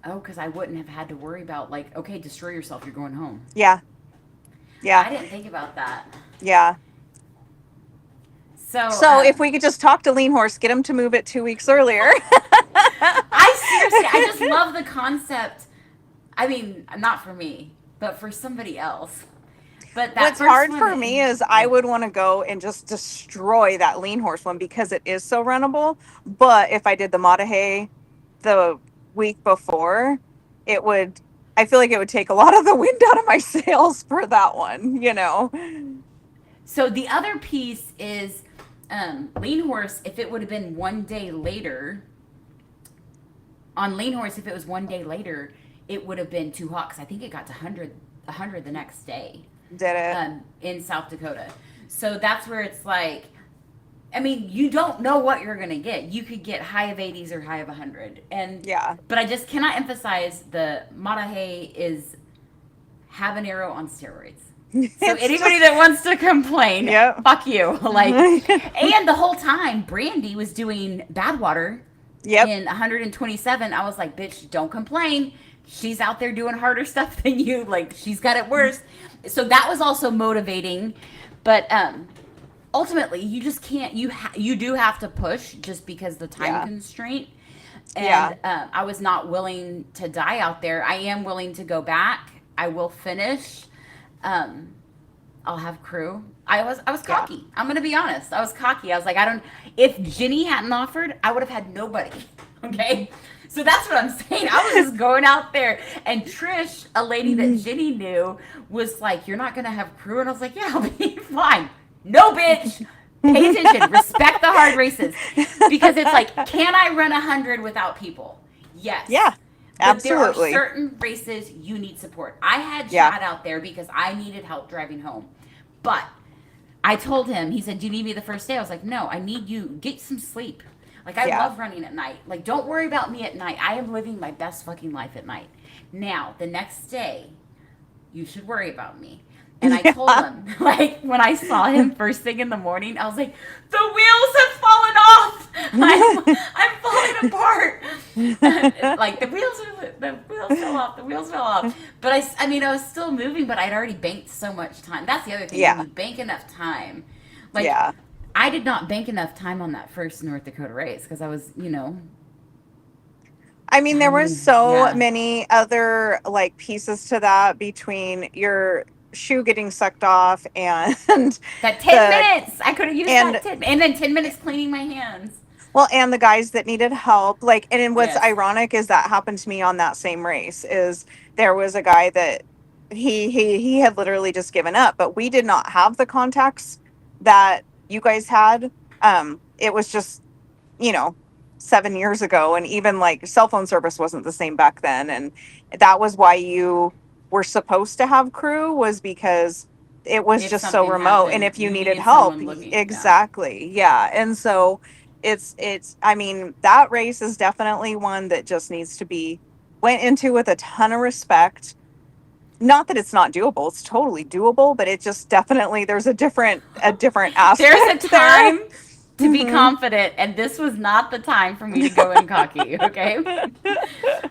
Oh, because I wouldn't have had to worry about, like, okay, destroy yourself. You're going home. Yeah. Yeah. I didn't think about that. Yeah. So if we could just talk to Lean Horse, get him to move it 2 weeks earlier. I just love the concept. I mean, not for me, but for somebody else. But that What's first hard one, for me is I would want to go and just destroy that Lean Horse one, because it is so runnable. But if I did the Maah Daah Hey the week before, I feel like it would take a lot of the wind out of my sails for that one, you know? So the other piece is Lean Horse. If it would have been 1 day later, on Lean Horse, if it was 1 day later, it would have been too hot, because I think it got to 100 the next day. Did it? In South Dakota. So that's where it's like, I mean, you don't know what you're going to get. You could get high of 80s or high of 100. And Yeah. But I just cannot emphasize the Maah Daah Hey is habanero on steroids. So anybody that wants to complain, Yep. fuck you. Like, and the whole time, Brandy was doing Badwater in 127. I was like, bitch, don't complain. She's out there doing harder stuff than you. Like, she's got it worse. So that was also motivating. But ultimately, you just can't. You do have to push, just because the time constraint. And I was not willing to die out there. I am willing to go back. I will finish. I'll have crew. I was cocky. Yeah. I'm gonna be honest. I was cocky. I was like, if Jenny hadn't offered, I would have had nobody. Okay? So that's what I'm saying. I was just going out there, and Trish, a lady that Jenny knew, was like, you're not gonna have crew? And I was like, yeah, I'll be fine. No, bitch. Pay attention. Respect the hard races. Because it's like, can I run 100 without people? Yes. Yeah. Absolutely. But there are certain races you need support. I had Chad out there because I needed help driving home. But I told him, he said, do you need me the first day? I was like, no, I need you. Get some sleep. Like, I love running at night. Like, don't worry about me at night. I am living my best fucking life at night. Now, the next day, you should worry about me. And I told him, like, when I saw him first thing in the morning, I was like, the wheels have fallen off. I'm falling apart. Like, the wheels fell off. The wheels fell off. But I mean, I was still moving, but I'd already banked so much time. That's the other thing. When you bank enough time. Like, I did not bank enough time on that first North Dakota race, because I was, I mean, there was so many other, like, pieces to that, between your shoe getting sucked off and that 10 minutes I could have used that 10, and then 10 minutes cleaning my hands. Well, and the guys that needed help, like, and what's ironic is that happened to me on that same race. Is there was a guy that he had literally just given up, but we did not have the contacts that you guys had. It was just, 7 years ago, and even, like, cell phone service wasn't the same back then, and that was why you were supposed to have crew, was because it was just so remote. And if you needed help, exactly. And so it's I mean, that race is definitely one that just needs to be went into with a ton of respect. Not that it's not doable, it's totally doable, but it just definitely, there's a different aspect. There's a time to be confident, and this was not the time for me to go in cocky. Okay.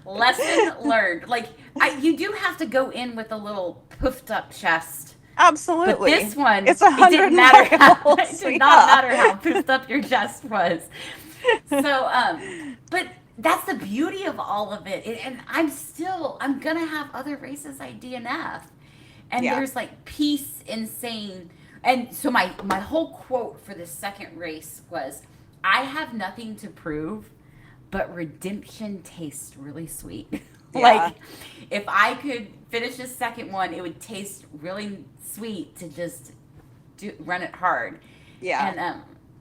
Lesson learned. Like, you do have to go in with a little puffed up chest. Absolutely. But this one, it's 100 it didn't matter it did not matter how puffed up your chest was. So, but that's the beauty of all of it. And I'm going to have other races I DNF. And there's, like, peace in saying, and so my whole quote for the second race was, I have nothing to prove, but redemption tastes really sweet. Like, if I could finish this second one, it would taste really sweet to just run it hard. Yeah. And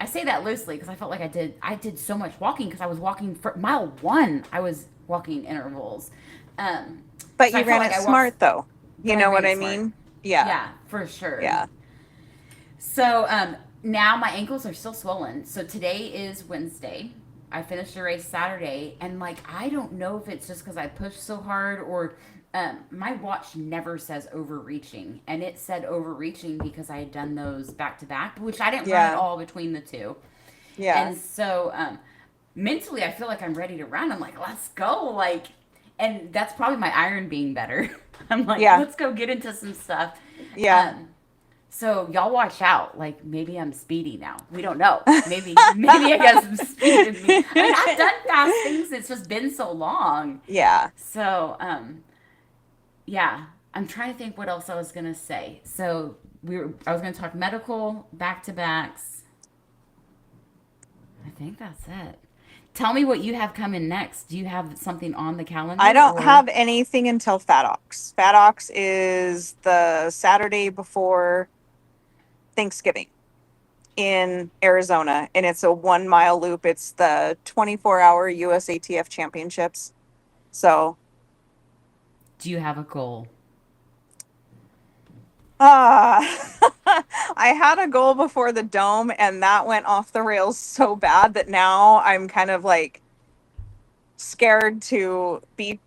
I say that loosely because I felt like I did so much walking because I was walking for mile one. I was walking intervals. But So I you felt ran like it I walked, smart though. but You I know ran what it I smart. mean? Yeah. Yeah, for sure. Yeah. So now my ankles are still swollen. So today is Wednesday. I finished the race Saturday, and like I don't know if it's just because I pushed so hard or my watch never says overreaching, and it said overreaching because I had done those back to back, which I didn't run at Yeah. all between the two. Yeah. And so mentally, I feel like I'm ready to run. I'm like, let's go, like, and that's probably my iron being better. I'm like, Yeah. let's go get into some stuff. Yeah. Um, so y'all watch out. Like maybe I'm speedy now. We don't know. Maybe I got some speed in me. I mean, I've done fast things. It's just been so long. Yeah. So yeah. I'm trying to think what else I was gonna say. So I was gonna talk medical back to backs. I think that's it. Tell me what you have coming next. Do you have something on the I calendar don't or have anything until Fat Ox. Fat Ox is the Saturday before Thanksgiving in Arizona, and it's a 1 mile loop. It's the 24-hour USATF championships. So, do you have a goal? uh, I had a goal before the dome, and that went off the rails so bad that now I'm kind of like scared to be.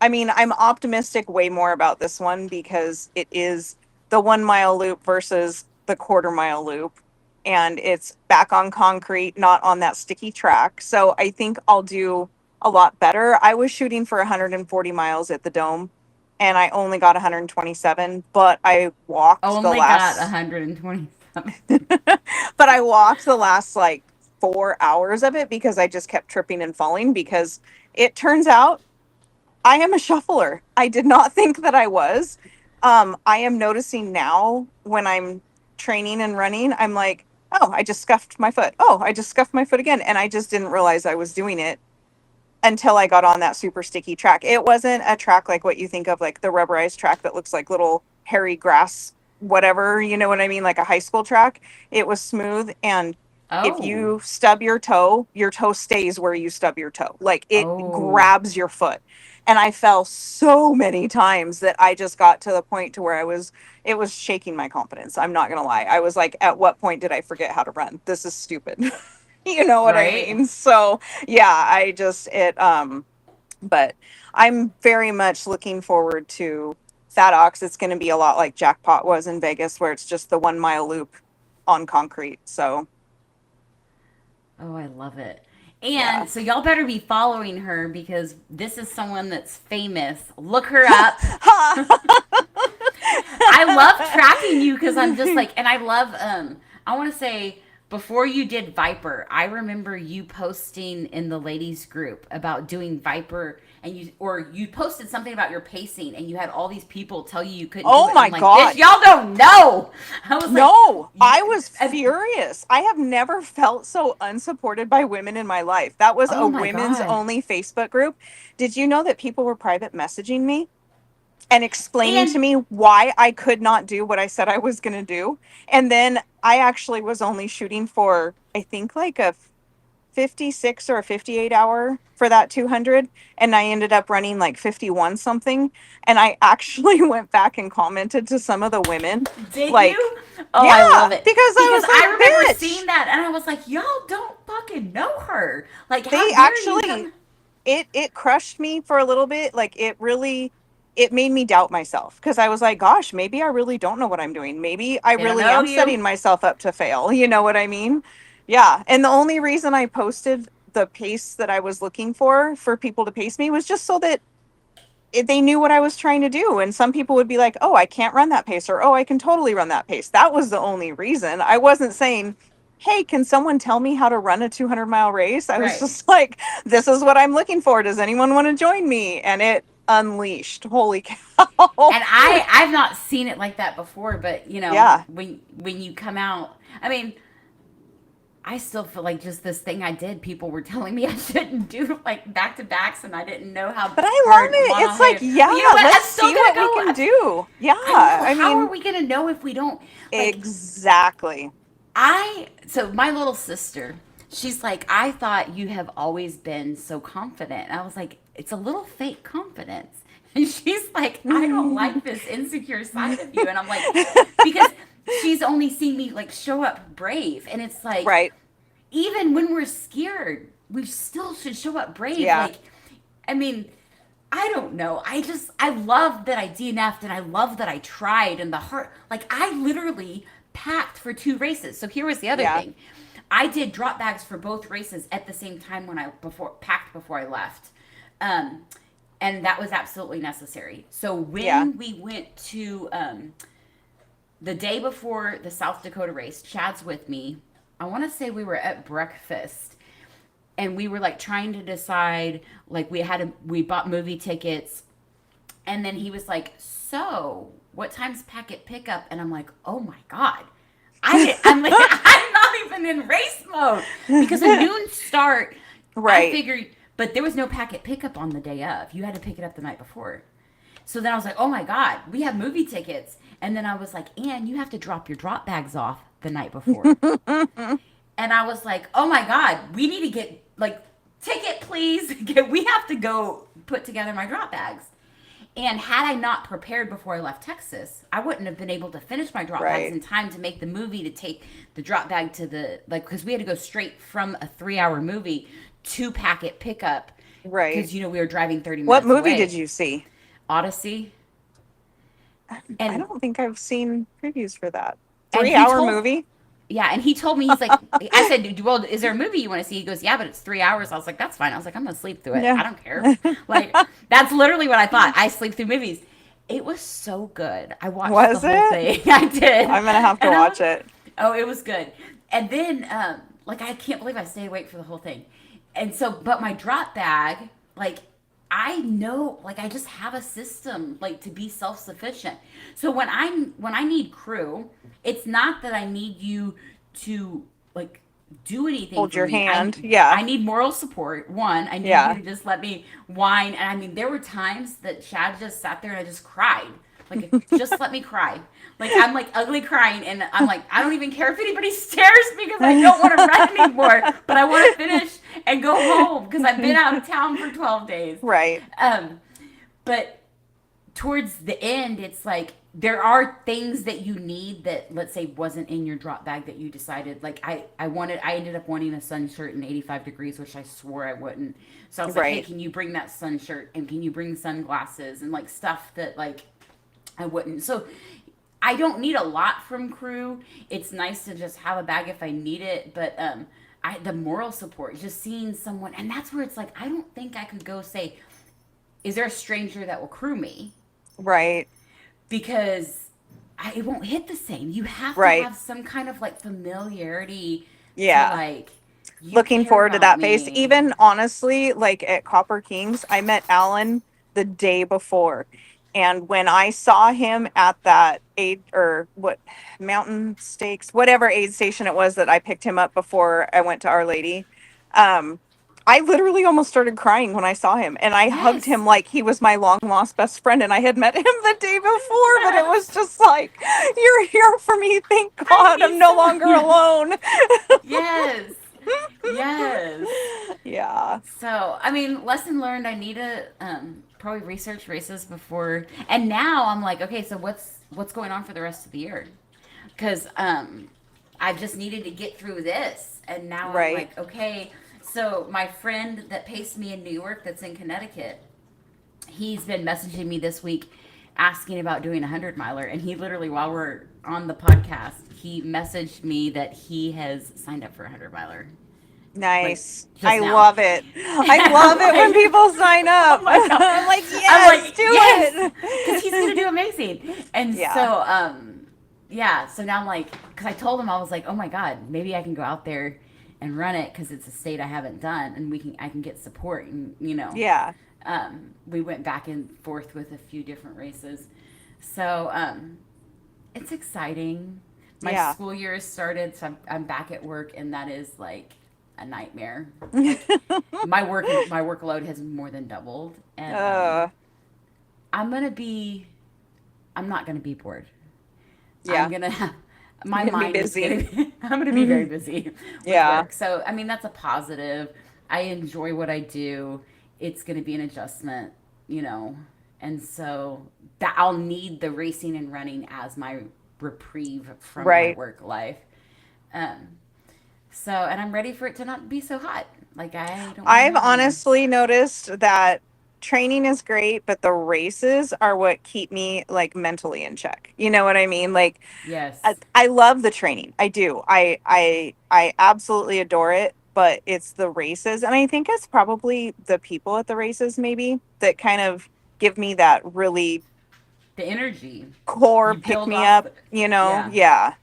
I mean, I'm optimistic way more about this one because it is the 1 mile loop versus the quarter-mile loop. And it's back on concrete, not on that sticky track. So I think I'll do a lot better. I was shooting for 140 miles at the dome and I only got 127, but I walked the Only got last 127. but I walked the last like 4 hours of it because I just kept tripping and falling because it turns out I am a shuffler. I did not think that I was. I am noticing now when I'm training and running, I'm like, oh, I just scuffed my foot. Oh, I just scuffed my foot again. And I just didn't realize I was doing it until I got on that super sticky track. It wasn't a track like what you think of, like the rubberized track that looks like little hairy grass, whatever, you know what I mean? Like a high school track. It was smooth. And if Oh. you stub your toe stays where you stub your toe. Like it Oh. grabs your foot. And I fell so many times that I just got to the point to where it was shaking my confidence. I'm not going to lie. I was like, at what point did I forget how to run? This is stupid. You know what I Right? mean? So yeah, but I'm very much looking forward to Fat Ox. It's going to be a lot like Jackpot was in Vegas, where it's just the 1 mile loop on concrete. So Oh, I love it. yeah. And so y'all better be following her because this is someone that's famous. Look her up. I love tracking you because I'm just like, and I love, I want to say, before you did Viper, I remember you posting in the ladies group about doing Viper and you posted something about your pacing and you had all these people tell you couldn't do Oh it. my I'm like, bitch, God. y'all don't know. I was like, No, you, I was furious. I have never felt so unsupported by women in my life. That was a oh my women's God. only Facebook group. Did you know that people were private messaging me and explaining to And me why I could not do what I said I was going to do? And then I actually was only shooting for, I think, like a 56 or a 58 hour for that 200. And I ended up running like 51 something. And I actually went back and commented to some of the women, did like, you? Oh, I love yeah, it. because I Because was I remember like, bitch, seeing that and I was like, y'all don't fucking know her. Like, they how dare you actually, come? it crushed me for a little bit. Like it really, it made me doubt myself because I was like, gosh, maybe I really don't know what I'm doing. Maybe I They don't really know am you. setting myself up to fail. You know what I mean? Yeah. And the only reason I posted the pace that I was looking for people to pace me was just so that they knew what I was trying to do. And some people would be like, oh, I can't run that pace, or oh, I can totally run that pace. That was the only reason. I wasn't saying, hey, can someone tell me how to run a 200-mile race? I was Right. just like, this is what I'm looking for. Does anyone want to join me? And it unleashed. Holy cow. And I've not seen it like that before, but you know, Yeah. when you come out, I mean, I still feel like just this thing I did, people were telling me I shouldn't do like back to backs, and I didn't know how But I love hard it. Maah Daah It's like, Hey. But you know yeah, what? I'm let's still see gonna what we go. can do. Yeah. I know. I How are mean, we gonna know if we don't like? exactly. So my little sister, she's like, I thought you have always been so confident. I was like, it's a little fake confidence. And she's like, I don't like this insecure side of you. And I'm like, because she's only seen me like show up brave. And it's like, Right. even when we're scared, we still should show up brave. Yeah. Like, I mean, I don't know. I love that I DNF'd and I love that I tried and the heart. Like, I literally packed for 2 races. So here was the other Yeah. thing. I did drop bags for both races at the same time when I before I left. Um, and that was absolutely necessary. So Yeah. when we went to the day before the South Dakota race, Chad's with me. I want to say we were at breakfast and we were like trying to decide, like we bought movie tickets, and then he was like, so what time's packet pickup? And I'm like, oh my god, I'm like, I'm not even in race mode because a noon start. I Right. figured, but there was no packet pickup on the day of. You had to pick it up the night before. So then I was like, oh my god, we have movie tickets. And then I was like, and you have to drop your drop bags off the night before. And I was like, oh my god, we need to get like ticket, please. We have to go put together my drop bags. And had I not prepared before I left Texas, I wouldn't have been able to finish my drop bags Right. in time to make the movie, to take the drop bag to the, like, because we had to go straight from a 3-hour movie to packet pickup Right. because, we were driving 30 What minutes movie did away. you see? Odyssey. I And don't think I've seen previews for that. and Three he hour told movie? Yeah, and he told me, he's like, I said, well, is there a movie you want to see? He goes, yeah, but it's 3 hours. I was like, that's fine. I was like, I'm gonna sleep through it. Yeah. I don't care. Like, that's literally what I thought. I sleep through movies. It was so good. I watched the Was whole it? thing. I did. I'm gonna have to And watch it. oh, it was good. And then, like, I can't believe I stayed awake for the whole thing. And so, but my drop bag, like, I know, like, I just have a system, like, to be self-sufficient. So when I need crew, it's not that I need you to, like, do anything Hold for your me. hand. Yeah. I need moral support. One, I need you Yeah. to just let me whine. And I mean, there were times that Chad just sat there and I just cried. Like, just let me cry. Like, I'm like ugly crying, and I'm like, I don't even care if anybody stares because I don't want to run anymore, but I want to finish and go home because I've been out of town for 12 days. Right. But towards the end, it's like there are things that you need that, let's say, wasn't in your drop bag that you decided, like, I ended up wanting a sun shirt in 85 degrees, which I swore I wouldn't. So I was like, hey, Right. can you bring that sun shirt, and can you bring sunglasses and like stuff that, like, I wouldn't. So I don't need a lot from crew. It's nice to just have a bag if I need it, but the moral support, just seeing someone, and that's where it's like, I don't think I could go say, is there a stranger that will crew me? Right. Because it won't hit the same. You have to Right. have some kind of like familiarity to, Yeah. like, you Looking care forward to about that face. me. Even honestly, like at Copper Kings, I met Alan the day before. And when I saw him at that aid or what mountain stakes, whatever aid station it was that I picked him up before I went to Our Lady, um, I literally almost started crying when I saw him. And I hugged him Yes. like he was my long lost best friend. And I had met him the day before, but it was Yes. just like, you're here for me. Thank I God need I'm no someone. longer Yes. alone. Yes. Yes. Yeah. So, I mean, lesson learned. I need to probably research races before. And now I'm like, okay, so what's going on for the rest of the year? Because I just needed to get through this, and now I'm Right. like, okay. So my friend that paced me in New York, that's in Connecticut, he's been messaging me this week, asking about doing a 100 miler, and he literally, while we're on the podcast, he messaged me that he has signed up for a 100 miler, like, Nice. just I now. love it. I And I'm love it when like, people sign oh up. my god! I'm like, I'm yes, like, do yes, it. because he's gonna do amazing. And Yeah. so, yeah. So now I'm like, because I told him, I was like, oh my god, maybe I can go out there and run it because it's a state I haven't done, and I can get support, and Yeah. we went back and forth with a few different races, so it's exciting. My Yeah. school year has started, so I'm back at work, and that is like a nightmare. Like my workload has more than doubled, and uh, I'm gonna be I'm not gonna be bored. I'm yeah. gonna have my You're gonna be mind is busy. gonna I'm gonna be very Mhm. busy with Yeah. work. So I mean that's a positive. I enjoy what I do. It's gonna be an adjustment, you know, and so that I'll need the racing and running as my reprieve from my Right. work life. Um, and I'm ready for it to not be so hot. Like I don't want to I've have any. honestly noticed that training is great, but the races are what keep me like mentally in check. You know what I mean? Like Yes, I love the training. I do. I absolutely adore it, but it's the races, and I think it's probably the people at the races maybe that kind of give me that really the energy core you pick build me off. up, you know? Yeah, Yeah.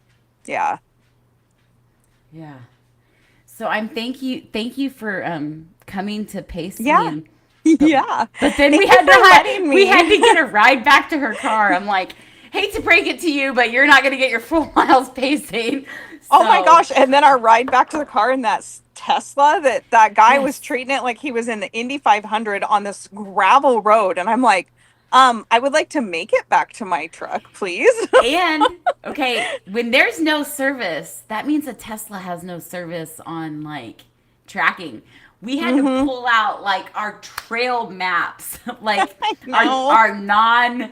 Yeah. yeah. So I'm thank you for coming to pace me Yeah. and but Yeah. but then Thank you for letting we had to me. get a ride back to her car. I'm like, hate to break it to you, but you're not gonna get your full miles pacing. Oh my So gosh. And then our ride back to the car in that Tesla, that guy was yes. treating it like he was in the Indy 500 on this gravel road. And I'm like, I would like to make it back to my truck, please. And okay, when there's no service, that means a Tesla has no service on like tracking. We had to Hmm. pull out like our trail maps, like I know. our non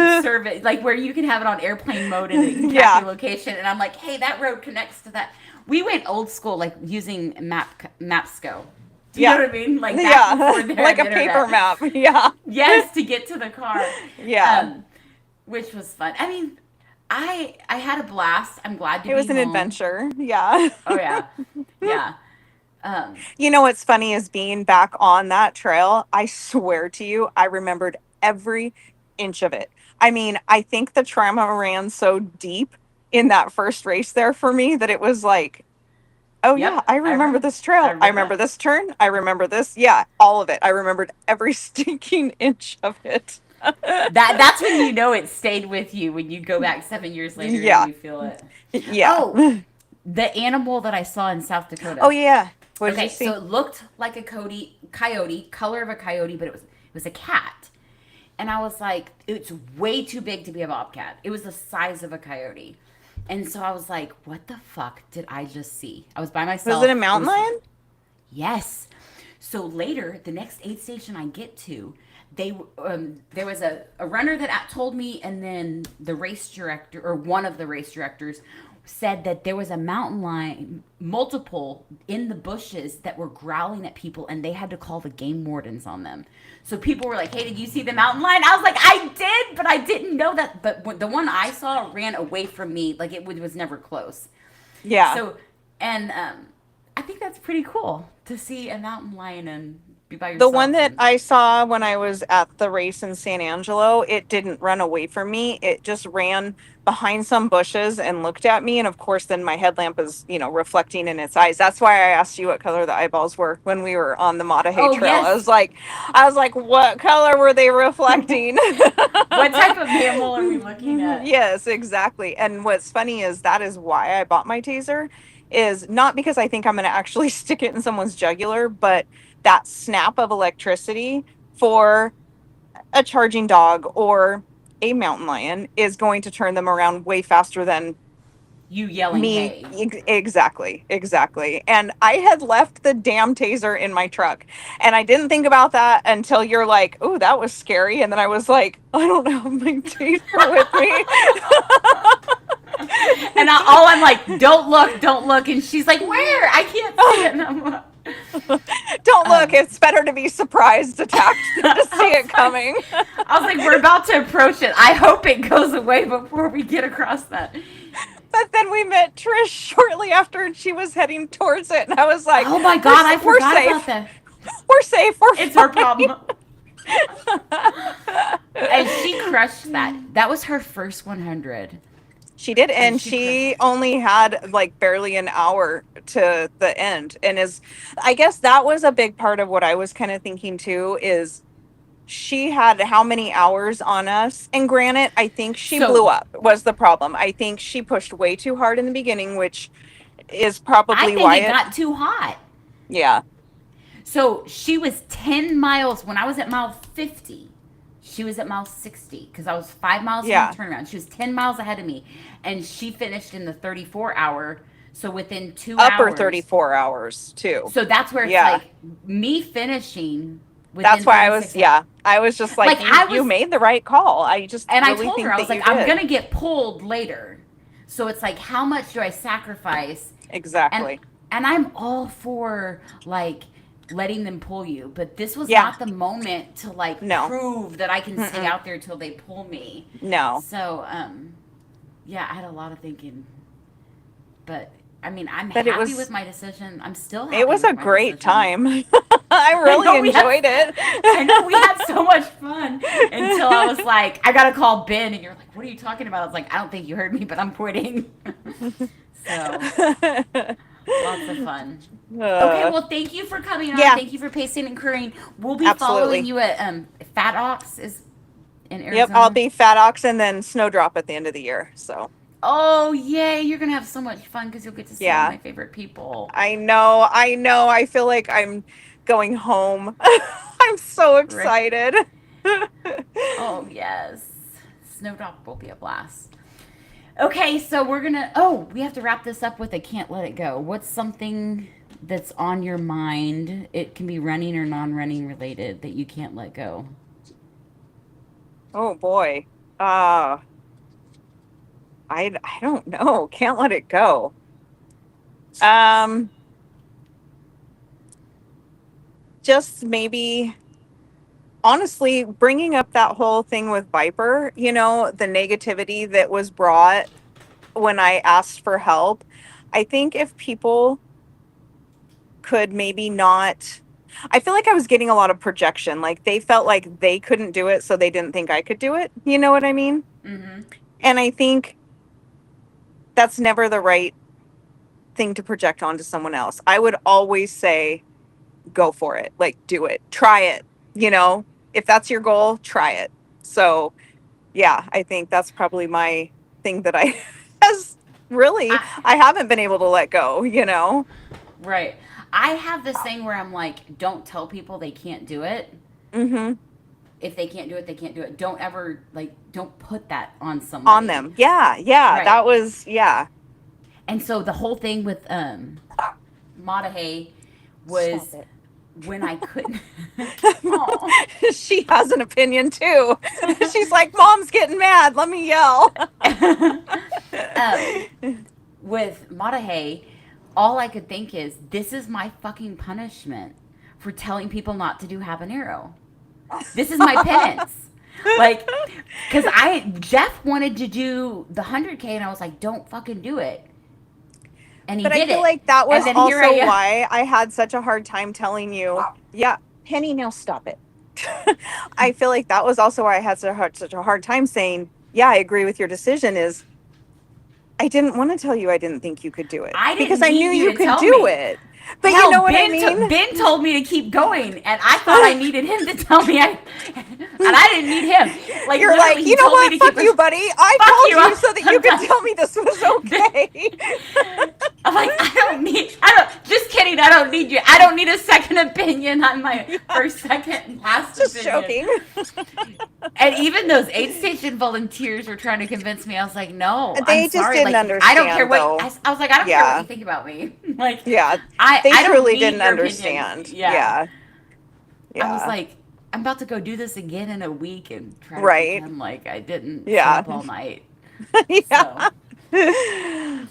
service, like where you can have it on airplane mode and it can track Yeah. your location. And I'm like, hey, that road connects to that. We went old school, like using Mapsco. Do you know Yeah. what I mean? Like back before Yeah. they Like had a paper internet. map. Yeah. Yes, to get to the car. Yeah. Um, which was fun. I mean, I had a blast. I'm glad to It be was an home. adventure. Yeah. Oh yeah, yeah. Um, You know what's funny is being back on that trail, I swear to you, I remembered every inch of it. I mean, I think the trauma ran so deep in that first race there for me that it was like, oh yeah, yep, I I remember remember. this I trail. I remember remember that. this turn. I remember this. Yeah, all of it. I remembered every stinking inch of it. That's when you know it stayed with you when you go back 7 years later and Yeah. you feel it. Yeah. Oh, the animal that I saw in South Oh Dakota. yeah. What did you Okay, so see? it looked like a coyote, color of a coyote, but it was a cat. And I was like, it's way too big to be a bobcat. It was the size of a coyote. And so I was like, what the fuck did I just see? I was by Was it a myself. It mountain was, lion? yes. So later, the next aid station I get to, there was a runner that told me, and then the race director, or one of the race directors, said that there was a mountain lion, multiple in the bushes that were growling at people, and they had to call the game wardens on them. So people were like, "Hey, did you see the mountain lion?" I was like, "I did, but I didn't know that." But the one I saw ran away from me, like it was never close. Yeah. So, and I think that's pretty cool to see a mountain lion and be by The one yourself. that And I saw when I was at the race in San Angelo, it didn't run away from me. It just ran behind some bushes and looked at me. And of course, then my headlamp is, reflecting in its eyes. That's why I asked you what color the eyeballs were when we were on the Maah Daah Hey oh trail. yes, I was like, what color were they reflecting? what type of mammal are we looking at? Yes, exactly. And what's funny is that is why I bought my taser, is not because I think I'm going to actually stick it in someone's jugular, but that snap of electricity for a charging dog or a mountain lion is going to turn them around way faster than You yelling, me. "Hey!" Exactly, exactly. And I had left the damn taser in my truck, and I didn't think about that until you're like, oh, that was scary. And then I was like, I don't have my taser with me. And all I'm like, don't look," and she's like, "Where? I can't see it." And I'm like, Don't look, um, it's better to be surprised attacked than to see I it was like, coming. we're about to approach it. I hope it goes away before we get across that. But then we met Trish shortly after, and she was heading towards it, and I was like, Oh my we're, god, I we're forgot about safe. that. We're safe. We're It's her fine. problem. And she crushed that. That was her first 100. She did, And and she crushed she it. only had like barely an hour to the end. And I guess that was a big part of what I was kind of thinking too, is she had how many hours on us? And granted, I think she blew So up was the problem. I think she pushed way too hard in the beginning, which is I probably think why it got too hot. yeah. So she was 10 miles when I was at mile 50. She was at mile 60 because I was 5 miles from the Yeah. turnaround. She was 10 miles ahead of me. And she finished in the 34 hour. So within two Upper hours. 34 hours too. So that's where it's Yeah. like me finishing That's within why I was, 36 hours. yeah. I was just like, Like I you was, made the right call. I just and I really told her, think I that was you like, I'm did. going to get pulled later. So it's like, how much do I sacrifice? And Exactly. and I'm all for like letting them pull you, but this was Yeah. not the moment to like No. prove that I can stay Mm-mm. out there till they pull me. No. So yeah, I had a lot of thinking, but I mean, I'm But it happy was with my decision. I'm still it happy was a with my great decision. time. I I really know we had enjoyed I know we it. had so much fun until I was like, I gotta call Ben, and you're like, what are you talking about? I was like, I don't think you heard me, but I'm quitting. So lots of fun. Okay, uh, well, thank you for coming on. yeah, Thank you for pacing and currying. We'll be following absolutely. you at Fat Ox is in Yep, I'll Arizona. be Fat Ox and then Snowdrop at the end of the year. So, Oh yay! You're gonna have so much fun because you'll get to see all yeah. my favorite people. I know. I know. I feel like I'm going home. I'm so Right? excited. Oh yes, Snowdrop will be a blast. Okay, so we're gonna. Oh, we have to wrap this up with a can't let it go. What's something that's on your mind? It can be running or non-running related that you can't let go. Oh boy. Uh I don't know. Can't let it go. Um just maybe honestly bringing up that whole thing with Viper, the negativity that was brought when I asked for help. I think if people could maybe not, I feel like I was getting a lot of projection. Like they felt like they couldn't do it, so they didn't think I could do it. You know what I mean? Mm-hmm. And I think that's never the right thing to project onto someone else. I would always say, go for it. Like, do it. Try it. You know, if that's your goal, try it. So, yeah, I think that's probably my thing that I has really, I I haven't been able to let go. Right. I have this thing where I'm like, don't tell people they can't do it. Mm-hmm. If they can't do it, they can't do it. Don't ever like don't put that on On somebody. them. Yeah. Yeah. Right. That was, yeah. And so the whole thing with Maah Daah Hey Stop was it. when I couldn't. Oh. She has an opinion too. She's like, Mom's getting mad. Let me yell. um, with Maah Daah Hey, all I could think is, this is my fucking punishment for telling people not to do habanero. This is my penance. Like, because Jeff wanted to do the 100K, and I was like, don't fucking do it. And he But I did feel it. like that And was then here I also am. why I had such a hard time telling you. Yeah, Penny, now stop it. I feel like that was also why I had such a hard time saying, yeah, I agree with your decision. Is I didn't want to tell you I didn't think you could do it I because didn't I knew need you you to could tell do me. it. But you Hell, know what I mean? Ben told me to keep going, and I thought I needed him to tell me, and I didn't need him. Like You're literally, like, he you know told me what? to keep. Fuck you, buddy. I Fuck you! called you so that you I'm could done. tell me this was okay. I'm like, I don't. Just kidding. I don't need you. I don't need a second opinion on my first, second, and last Just opinion. joking. And even those aid station volunteers were trying to convince me. I was like, no, I'm They just sorry. didn't Like, I don't care understand, what. though. I was like, I don't care what you Yeah. think about me. Like, Yeah. I They I don't truly need didn't your opinion. understand. Yeah. Yeah. I was Yeah. like, I'm about to go do this again in a week and try to Right. pretend like I didn't stay Yeah. up all night. So, Yeah.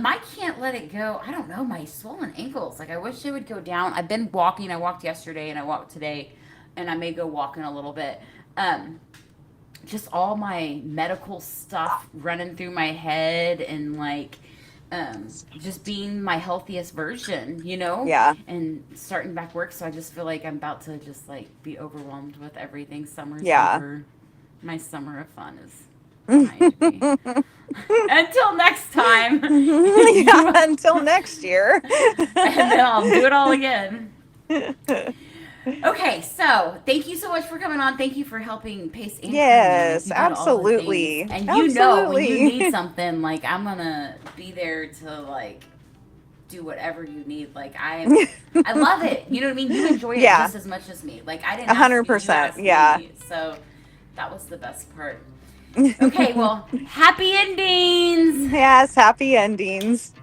my can't let it go. I don't know, my swollen ankles. Like I wish they would go down. I've been walking. I walked yesterday and I walked today, and I may go walking a little bit. Um, just all my medical stuff running through my head and like just being my healthiest version, Yeah. and starting back work. So I just feel like I'm about to just like be overwhelmed with everything. Summer's Yeah. over. My summer of fun is behind me. Until next time. Yeah. Until next year. And then I'll do it all again. Okay, so thank you so much for coming on. Thank you for helping Pace and Carmen. Like Yes, you did all the things, absolutely. and you know when you need Absolutely. something, like I'm gonna be there to like do whatever you need. Like I love it. You know what I mean? You enjoy it Yeah, just as much as me. Like I didn't a ask hundred you, you percent. asked Yeah. me. So that was the best part. Okay, well, happy endings. Yes, happy endings.